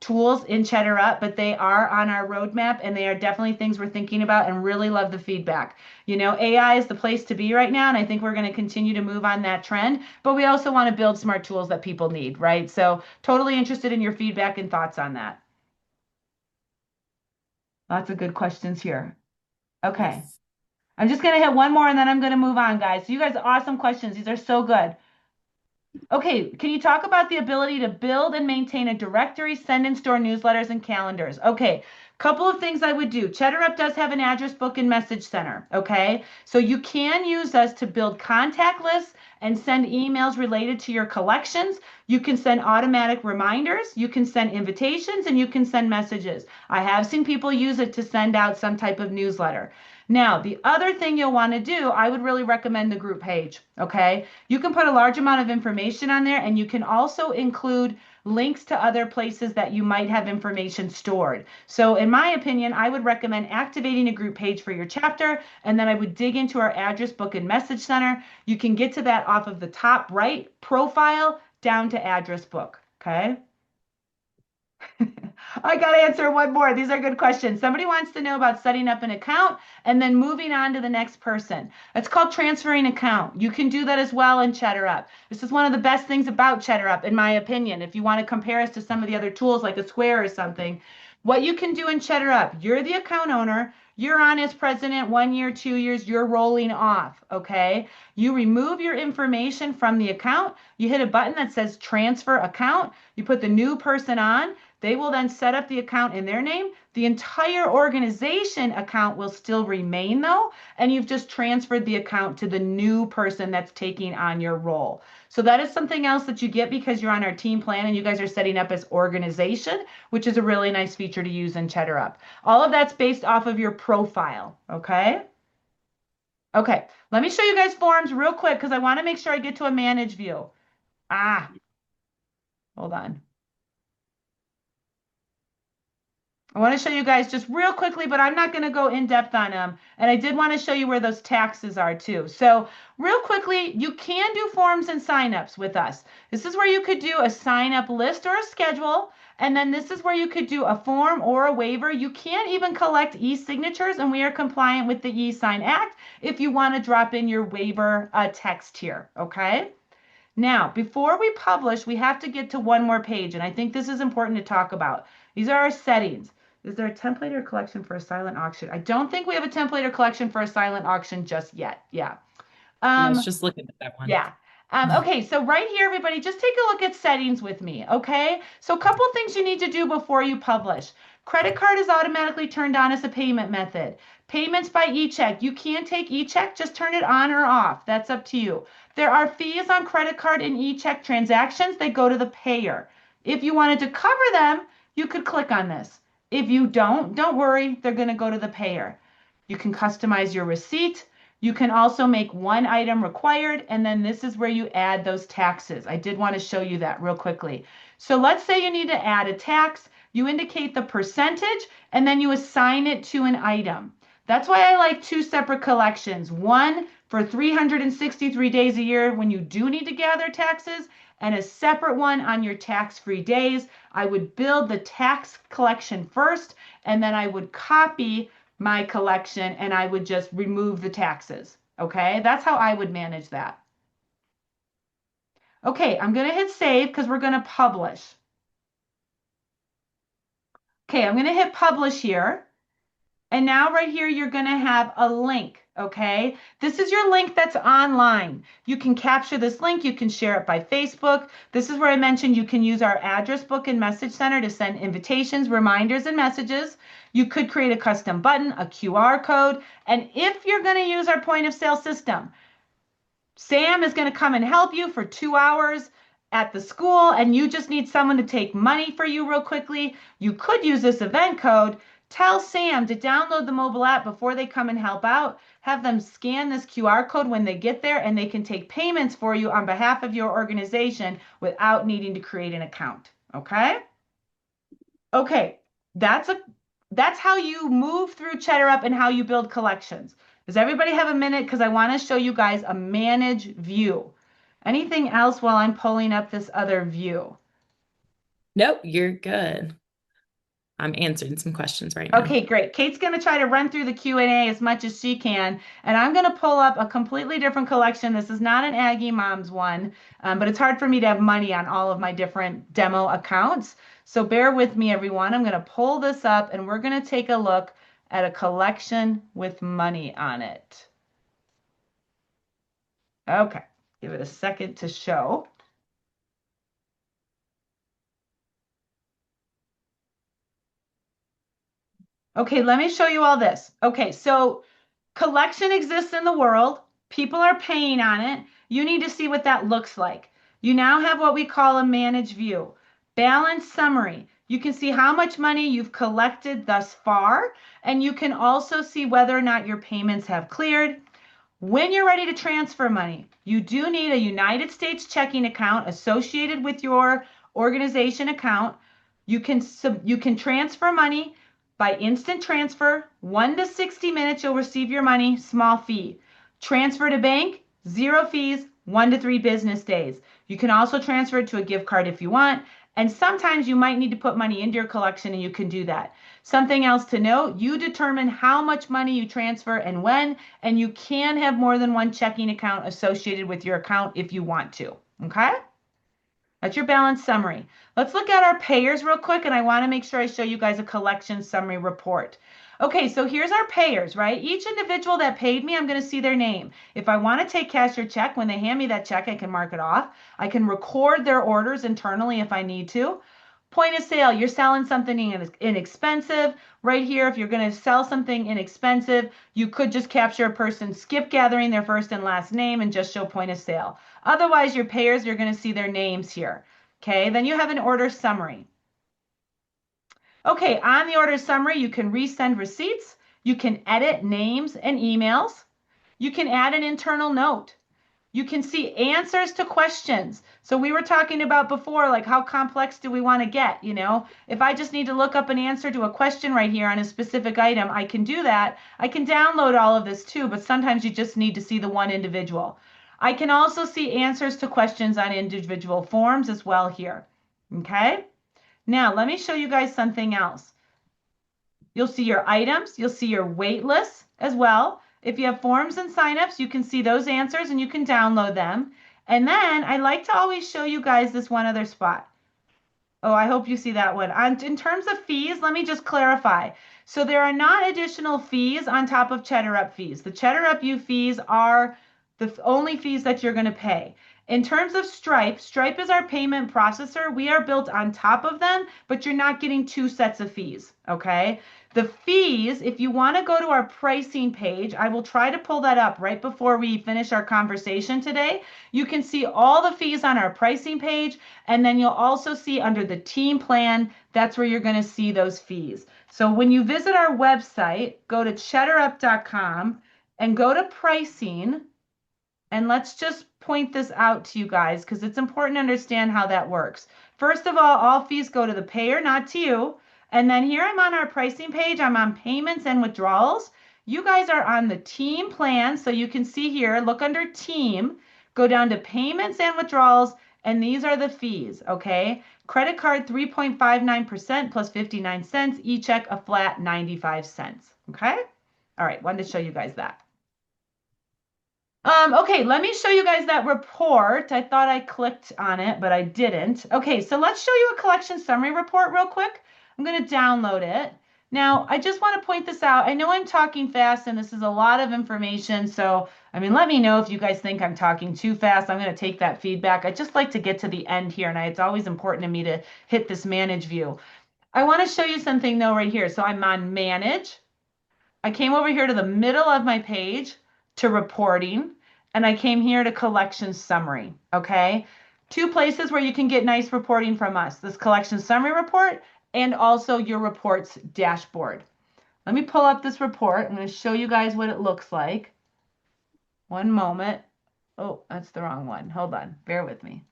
[SPEAKER 1] tools in Cheddar Up, but they are on our roadmap and they are definitely things we're thinking about and really love the feedback. You know, AI is the place to be right now, and I think we're going to continue to move on that trend, but we also want to build smart tools that people need, right? So, totally interested in your feedback and thoughts on that. Lots of good questions here. Okay.
[SPEAKER 2] Yes.
[SPEAKER 1] I'm just going to hit one more and then I'm going to move on, guys. So you guys, awesome questions. These are so good. Okay, can you talk about the ability to build and maintain a directory, send and store newsletters and calendars? Okay, couple of things I would do. Cheddar Up does have an address book and message center. Okay, so you can use us to build contact lists and send emails related to your collections. You can send automatic reminders, you can send invitations, and you can send messages. I have seen people use it to send out some type of newsletter. Now, the other thing you'll want to do, I would really recommend the group page. Okay, you can put a large amount of information on there, and you can also include links to other places that you might have information stored. So, in my opinion, I would recommend activating a group page for your chapter, and then I would dig into our address book and message center. You can get to that off of the top right profile down to address book. Okay. I got to answer one more. These are good questions. Somebody wants to know about setting up an account and then moving on to the next person. It's called transferring account. You can do that as well in Cheddar Up. This is one of the best things about Cheddar Up, in my opinion. If you want to compare us to some of the other tools like a Square or something, what you can do in Cheddar Up, you're the account owner. You're on as president 1 year, 2 years, you're rolling off, okay? You remove your information from the account. You hit a button that says transfer account. You put the new person on. They will then set up the account in their name. The entire organization account will still remain though, and you've just transferred the account to the new person that's taking on your role. So that is something else that you get because you're on our team plan and you guys are setting up as organization, which is a really nice feature to use in Cheddar Up. All of that's based off of your profile, okay? Okay, let me show you guys forms real quick because I want to make sure I get to a manage view. Ah, hold on. I want to show you guys just real quickly, but I'm not going to go in depth on them. And I did want to show you where those taxes are too. So real quickly, you can do forms and signups with us. This is where you could do a sign up list or a schedule. And then this is where you could do a form or a waiver. You can't even collect e-signatures, and we are compliant with the e-sign act if you want to drop in your waiver text here. Okay. Now, before we publish, we have to get to one more page, and I think this is important to talk about. These are our settings. Is there a template or collection for a silent auction? I don't think we have a template or collection for a silent auction just yet. Yeah.
[SPEAKER 2] Yeah, I was
[SPEAKER 1] Um,
[SPEAKER 2] just looking at that one.
[SPEAKER 1] yeah. Okay, so right here, everybody, just take a look at settings with me, okay? So a couple things you need to do before you publish. Credit card is automatically turned on as a payment method. Payments by e-check. You can take e-check, just turn it on or off. That's up to you. There are fees on credit card and e-check transactions. They go to the payer. If you wanted to cover them, you could click on this. If you don't worry, they're going to go to the payer. You can customize your receipt. You can also make one item required, and then this is where you add those taxes. I did want to show you that real quickly. So let's say you need to add a tax. You indicate the percentage, and then you assign it to an item. That's why I like two separate collections. One for 363 days a year when you do need to gather taxes, and a separate one on your tax-free days. I would build the tax collection first, and then I would copy my collection and I would just remove the taxes. Okay, that's how I would manage that. Okay, I'm going to hit save because we're going to publish. Okay, I'm going to hit publish here. And now right here, you're going to have a link. Okay, this is your link that's online. You can capture this link. You can share it by Facebook. This is where I mentioned you can use our address book and message center to send invitations, reminders, and messages. You could create a custom button, a QR code. And if you're going to use our point of sale system, Sam is going to come and help you for 2 hours at the school, and you just need someone to take money for you real quickly. You could use this event code. Tell Sam to download the mobile app before they come and help out. Have them scan this QR code when they get there, and they can take payments for you on behalf of your organization without needing to create an account. Okay? Okay, that's a that's how you move through Cheddar Up and how you build collections. Does everybody have a minute? Because I want to show you guys a manage view. Anything else while I'm pulling up this other view?
[SPEAKER 2] Nope, you're good. I'm answering some questions right now.
[SPEAKER 1] Okay, great. Kate's going to try to run through the Q&A as much as she can, and I'm going to pull up a completely different collection. This is not an Aggie Moms one, but it's hard for me to have money on all of my different demo accounts. So bear with me, everyone. I'm going to pull this up, and we're going to take a look at a collection with money on it. Okay, give it a second to show. Okay, let me show you all this. Okay, so collection exists in the world. People are paying on it. You need to see what that looks like. You now have what we call a manage view. Balance summary. You can see how much money you've collected thus far, and you can also see whether or not your payments have cleared. When you're ready to transfer money, you do need a United States checking account associated with your organization account. You can transfer money by instant transfer, 1 to 60 minutes you'll receive your money, small fee. Transfer to bank, zero fees, 1 to 3 business days. You can also transfer it to a gift card if you want, and sometimes you might need to put money into your collection and you can do that. Something else to note, you determine how much money you transfer and when, and you can have more than one checking account associated with your account if you want to. Okay? That's your balance summary. Let's look at our payers real quick, and I want to make sure I show you guys a collection summary report. Okay, so here's our payers, right? Each individual that paid me, I'm going to see their name. If I want to take cash or check, when they hand me that check, I can mark it off. I can record their orders internally if I need to. Point of sale, you're selling something inexpensive. Right here, if you're going to sell something inexpensive, you could just capture a person skip gathering their first and last name and just show point of sale. Otherwise, your payers, you're going to see their names here. Okay, then you have an order summary. Okay, on the order summary, you can resend receipts. You can edit names and emails. You can add an internal note. You can see answers to questions. So we were talking about before, like how complex do we want to get? If I just need to look up an answer to a question right here on a specific item, I can do that. I can download all of this too, but sometimes you just need to see the one individual. I can also see answers to questions on individual forms as well here. Okay? Now, let me show you guys something else. You'll see your items, you'll see your wait lists as well. If you have forms and signups, you can see those answers and you can download them. And then I like to always show you guys this one other spot. Oh, I hope you see that one. In terms of fees, let me just clarify. So there are not additional fees on top of Cheddar Up fees. The Cheddar Up U fees are the only fees that you're going to pay. In terms of Stripe, Stripe is our payment processor. We are built on top of them, but you're not getting two sets of fees, okay? The fees, if you want to go to our pricing page, I will try to pull that up right before we finish our conversation today. You can see all the fees on our pricing page, and then you'll also see under the team plan, that's where you're going to see those fees. So when you visit our website, go to cheddarup.com and go to pricing. And let's just point this out to you guys because it's important to understand how that works. First of all fees go to the payer, not to you. And then here I'm on our pricing page. I'm on payments and withdrawals. You guys are on the team plan. So you can see here, look under team, go down to payments and withdrawals, and these are the fees, okay? Credit card 3.59% plus 59 cents, e-check a flat 95 cents, okay? All right, wanted to show you guys that. Okay, let me show you guys that report. I thought I clicked on it, but I didn't. Okay, so let's show you a collection summary report real quick. I'm going to download it. Now, I just want to point this out. I know I'm talking fast and this is a lot of information. So, let me know if you guys think I'm talking too fast. I'm going to take that feedback. I just like to get to the end here, and it's always important to me to hit this manage view. I want to show you something though right here. So I'm on manage. I came over here to the middle of my page to reporting, and I came here to collection summary, okay? Two places where you can get nice reporting from us, this collection summary report and also your reports dashboard. Let me pull up this report. I'm going to show you guys what it looks like. One moment. Oh, that's the wrong one. Hold on. Bear with me.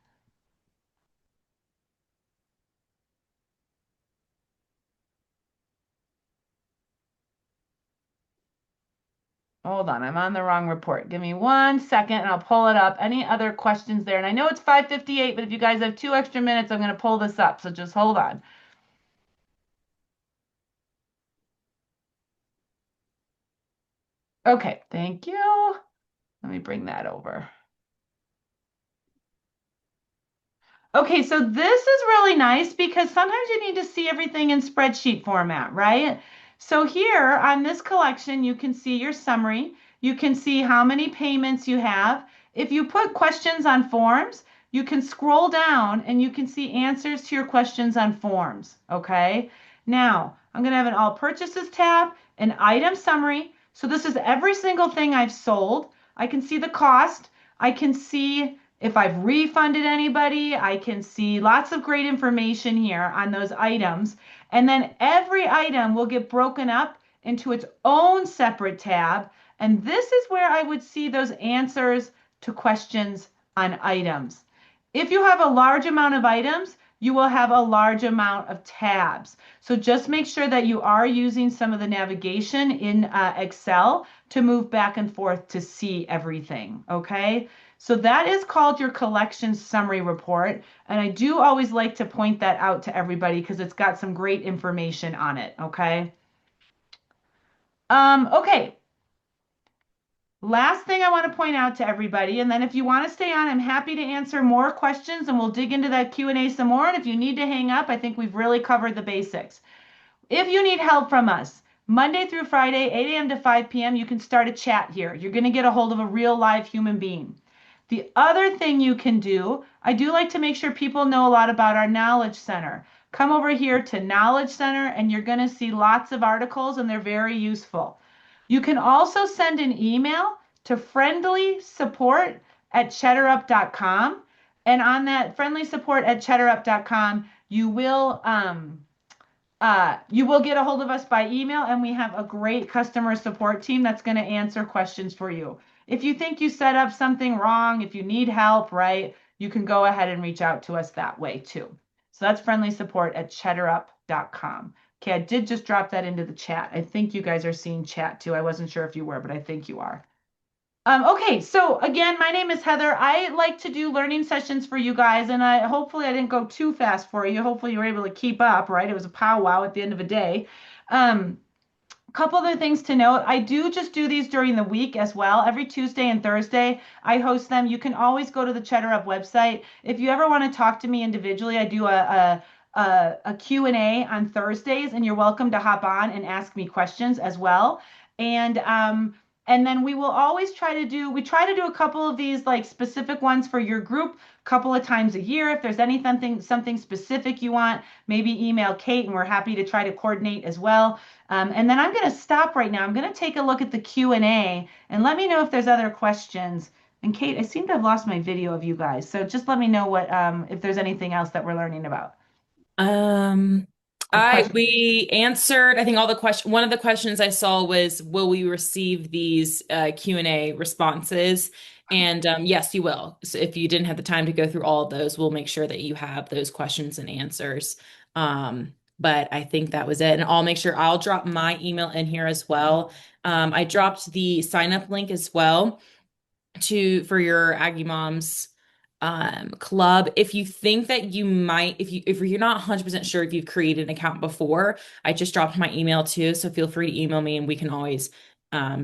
[SPEAKER 1] Hold on, I'm on the wrong report. Give me 1 second and I'll pull it up. Any other questions there? And I know it's 5:58, but if you guys have 2 extra minutes, I'm going to pull this up. So just hold on. Okay, thank you. Let me bring that over. Okay, so this is really nice because sometimes you need to see everything in spreadsheet format, right? So here on this collection, you can see your summary. You can see how many payments you have. If you put questions on forms, you can scroll down and you can see answers to your questions on forms, okay? Now, I'm going to have an all purchases tab, an item summary. So this is every single thing I've sold. I can see the cost. I can see if I've refunded anybody. I can see lots of great information here on those items. And then every item will get broken up into its own separate tab. And this is where I would see those answers to questions on items. If you have a large amount of items, you will have a large amount of tabs. So just make sure that you are using some of the navigation in Excel to move back and forth to see everything, okay? So that is called your collection summary report. And I do always like to point that out to everybody because it's got some great information on it. Okay. Okay. Last thing I want to point out to everybody, and then if you want to stay on, I'm happy to answer more questions and we'll dig into that Q&A some more. And if you need to hang up, I think we've really covered the basics. If you need help from us, Monday through Friday, 8 a.m. to 5 p.m., you can start a chat here. You're going to get a hold of a real live human being. The other thing you can do, I do like to make sure people know a lot about our Knowledge Center. Come over here to Knowledge Center and you're going to see lots of articles and they're very useful. You can also send an email to friendlysupport@cheddarup.com. And on that friendlysupport@cheddarup.com, you will get a hold of us by email, and we have a great customer support team that's going to answer questions for you. If you think you set up something wrong, if you need help, right, you can go ahead and reach out to us that way too. So that's friendlysupport@cheddarup.com. Okay, I did just drop that into the chat. I think you guys are seeing chat too. I wasn't sure if you were, but I think you are. Okay, so again, my name is Heather. I like to do learning sessions for you guys, and hopefully I didn't go too fast for you. Hopefully you were able to keep up, right? It was a powwow at the end of the day. Um, Couple other things to note. I do just do these during the week as well. Every Tuesday and Thursday, I host them. You can always go to the Cheddar Up website. If you ever want to talk to me individually, I do a Q&A on Thursdays, and you're welcome to hop on and ask me questions as well. And then we try to do a couple of these like specific ones for your group a couple of times a year. If there's something specific you want, maybe email Kate and we're happy to try to coordinate as well. And then I'm going to stop right now. I'm going to take a look at the Q&A and let me know if there's other questions. And Kate, I seem to have lost my video of you guys. So just let me know if there's anything else that we're learning about
[SPEAKER 2] Um,
[SPEAKER 1] or
[SPEAKER 2] I
[SPEAKER 1] questions.
[SPEAKER 2] we answered, I think all the question one of the questions I saw was, will we receive these Q&A responses? And yes, you will. So if you didn't have the time to go through all of those, we'll make sure that you have those questions and answers. But I think that was it. And I'll make sure I'll drop my email in here as well. I dropped the sign up link as well for your Aggie Moms club. If you think that you might, if you're not 100% sure if you've created an account before, I just dropped my email too, so feel free to email me and we can always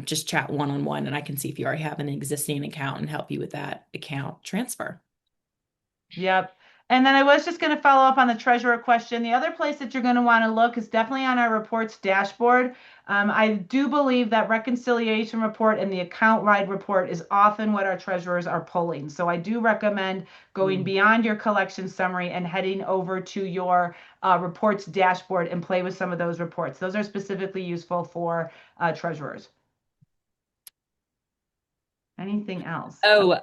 [SPEAKER 2] just chat one-on-one and I can see if you already have an existing account and help you with that account transfer.
[SPEAKER 1] Yep. And then I was just going to follow up on the treasurer question. The other place that you're going to want to look is definitely on our reports dashboard. I do believe that reconciliation report and the account wide report is often what our treasurers are pulling. So I do recommend going
[SPEAKER 2] Mm.
[SPEAKER 1] beyond your collection summary and heading over to your reports dashboard and play with some of those reports. Those are specifically useful for treasurers. Anything else?
[SPEAKER 2] Oh,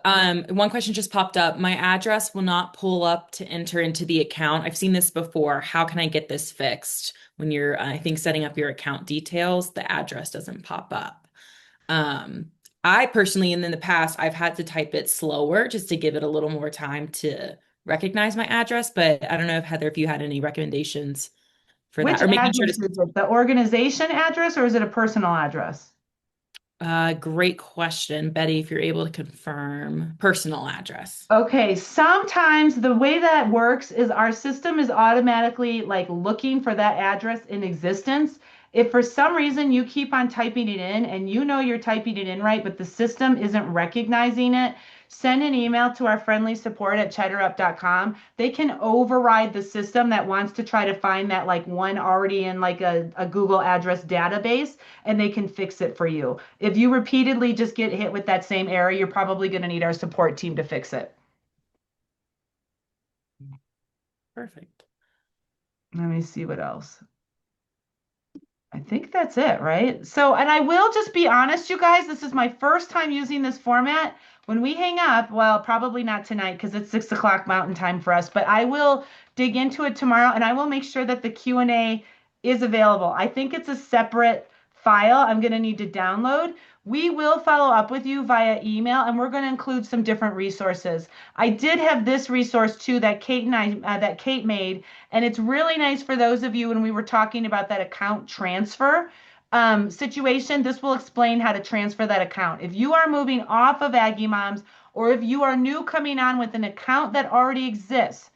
[SPEAKER 2] one question just popped up. My address will not pull up to enter into the account. I've seen this before. How can I get this fixed? When you're, I think, setting up your account details, the address doesn't pop up. Um, I personally, and in the past, I've had to type it slower just to give it a little more time to recognize my address. But I don't know if Heather, if you had any recommendations for that,
[SPEAKER 1] Which
[SPEAKER 2] or making sure
[SPEAKER 1] address
[SPEAKER 2] to,
[SPEAKER 1] is it? The organization address or is it a personal address?
[SPEAKER 2] Great question, Betty, if you're able to confirm personal address.
[SPEAKER 1] Okay, sometimes the way that works is our system is automatically like looking for that address in existence. If for some reason you keep on typing it in and you know you're typing it in right, but the system isn't recognizing it, send an email to our friendly support at cheddarup.com. They can override the system that wants to try to find that like one already in like a Google address database, and they can fix it for you. If you repeatedly just get hit with that same error, you're probably going to need our support team to fix it.
[SPEAKER 2] Perfect.
[SPEAKER 1] Let me see what else. I think that's it, right? So, and I will just be honest, you guys, this is my first time using this format. When we hang up, well, probably not tonight because it's 6 o'clock Mountain Time for us, but I will dig into it tomorrow and I will make sure that the Q&A is available. I think it's a separate file I'm going to need to download. We will follow up with you via email and we're going to include some different resources. I did have this resource too that Kate made, and it's really nice for those of you when we were talking about that account transfer situation. This will explain how to transfer that account. If you are moving off of Aggie Moms or if you are new coming on with an account that already exists,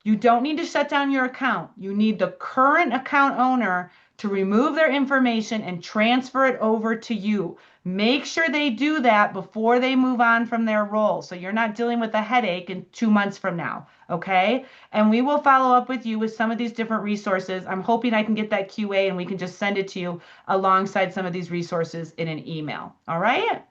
[SPEAKER 1] you don't need to shut down your account. You need the current account owner to remove their information and transfer it over to you. Make sure they do that before they move on from their role so you're not dealing with a headache in 2 months from now. Okay. And we will follow up with you with some of these different resources. I'm hoping I can get that QA and we can just send it to you alongside some of these resources in an email. All right.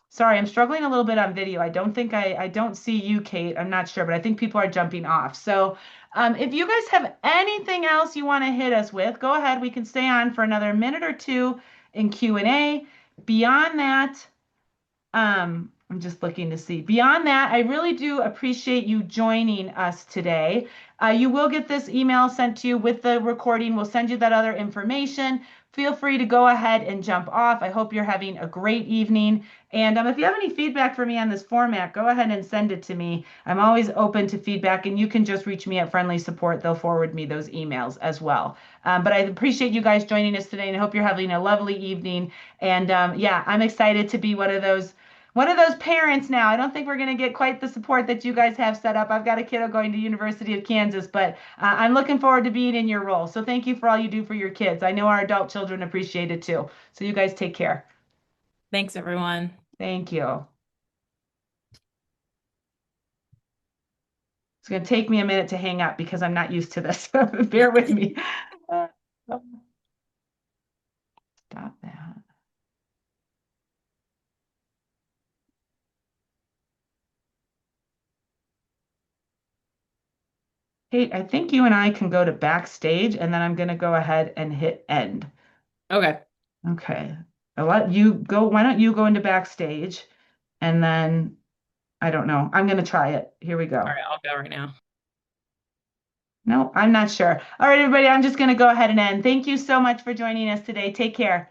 [SPEAKER 1] Sorry, I'm struggling a little bit on video. I don't think I don't see you, Kate. I'm not sure, but I think people are jumping off. So, if you guys have anything else you want to hit us with, go ahead. We can stay on for another minute or two in Q&A. Beyond that, I'm just looking to see. Beyond that, I really do appreciate you joining us today. You will get this email sent to you with the recording. We'll send you that other information. Feel free to go ahead and jump off. I hope you're having a great evening. And if you have any feedback for me on this format, go ahead and send it to me. I'm always open to feedback, and you can just reach me at Friendly Support. They'll forward me those emails as well. But I appreciate you guys joining us today, and I hope you're having a lovely evening. And yeah, I'm excited to be one of those parents now. I don't think we're going to get quite the support that you guys have set up. I've got a kiddo going to University of Kansas, but I'm looking forward to being in your role. So thank you for all you do for your kids. I know our adult children appreciate it too. So you guys take care.
[SPEAKER 2] Thanks, everyone.
[SPEAKER 1] Thank you. It's going to take me a minute to hang up because I'm not used to this. Bear with me. Uh, Stop that. Hey, I think you and I can go to backstage and then I'm going to go ahead and hit end.
[SPEAKER 2] Okay.
[SPEAKER 1] Okay. I'll let you go. Why don't you go into backstage and then I don't know. I'm going to try it. Here we
[SPEAKER 2] All
[SPEAKER 1] go.
[SPEAKER 2] right, I'll go right now.
[SPEAKER 1] No, I'm not sure. All right, everybody, I'm just going to go ahead and end. Thank you so much for joining us today. Take care.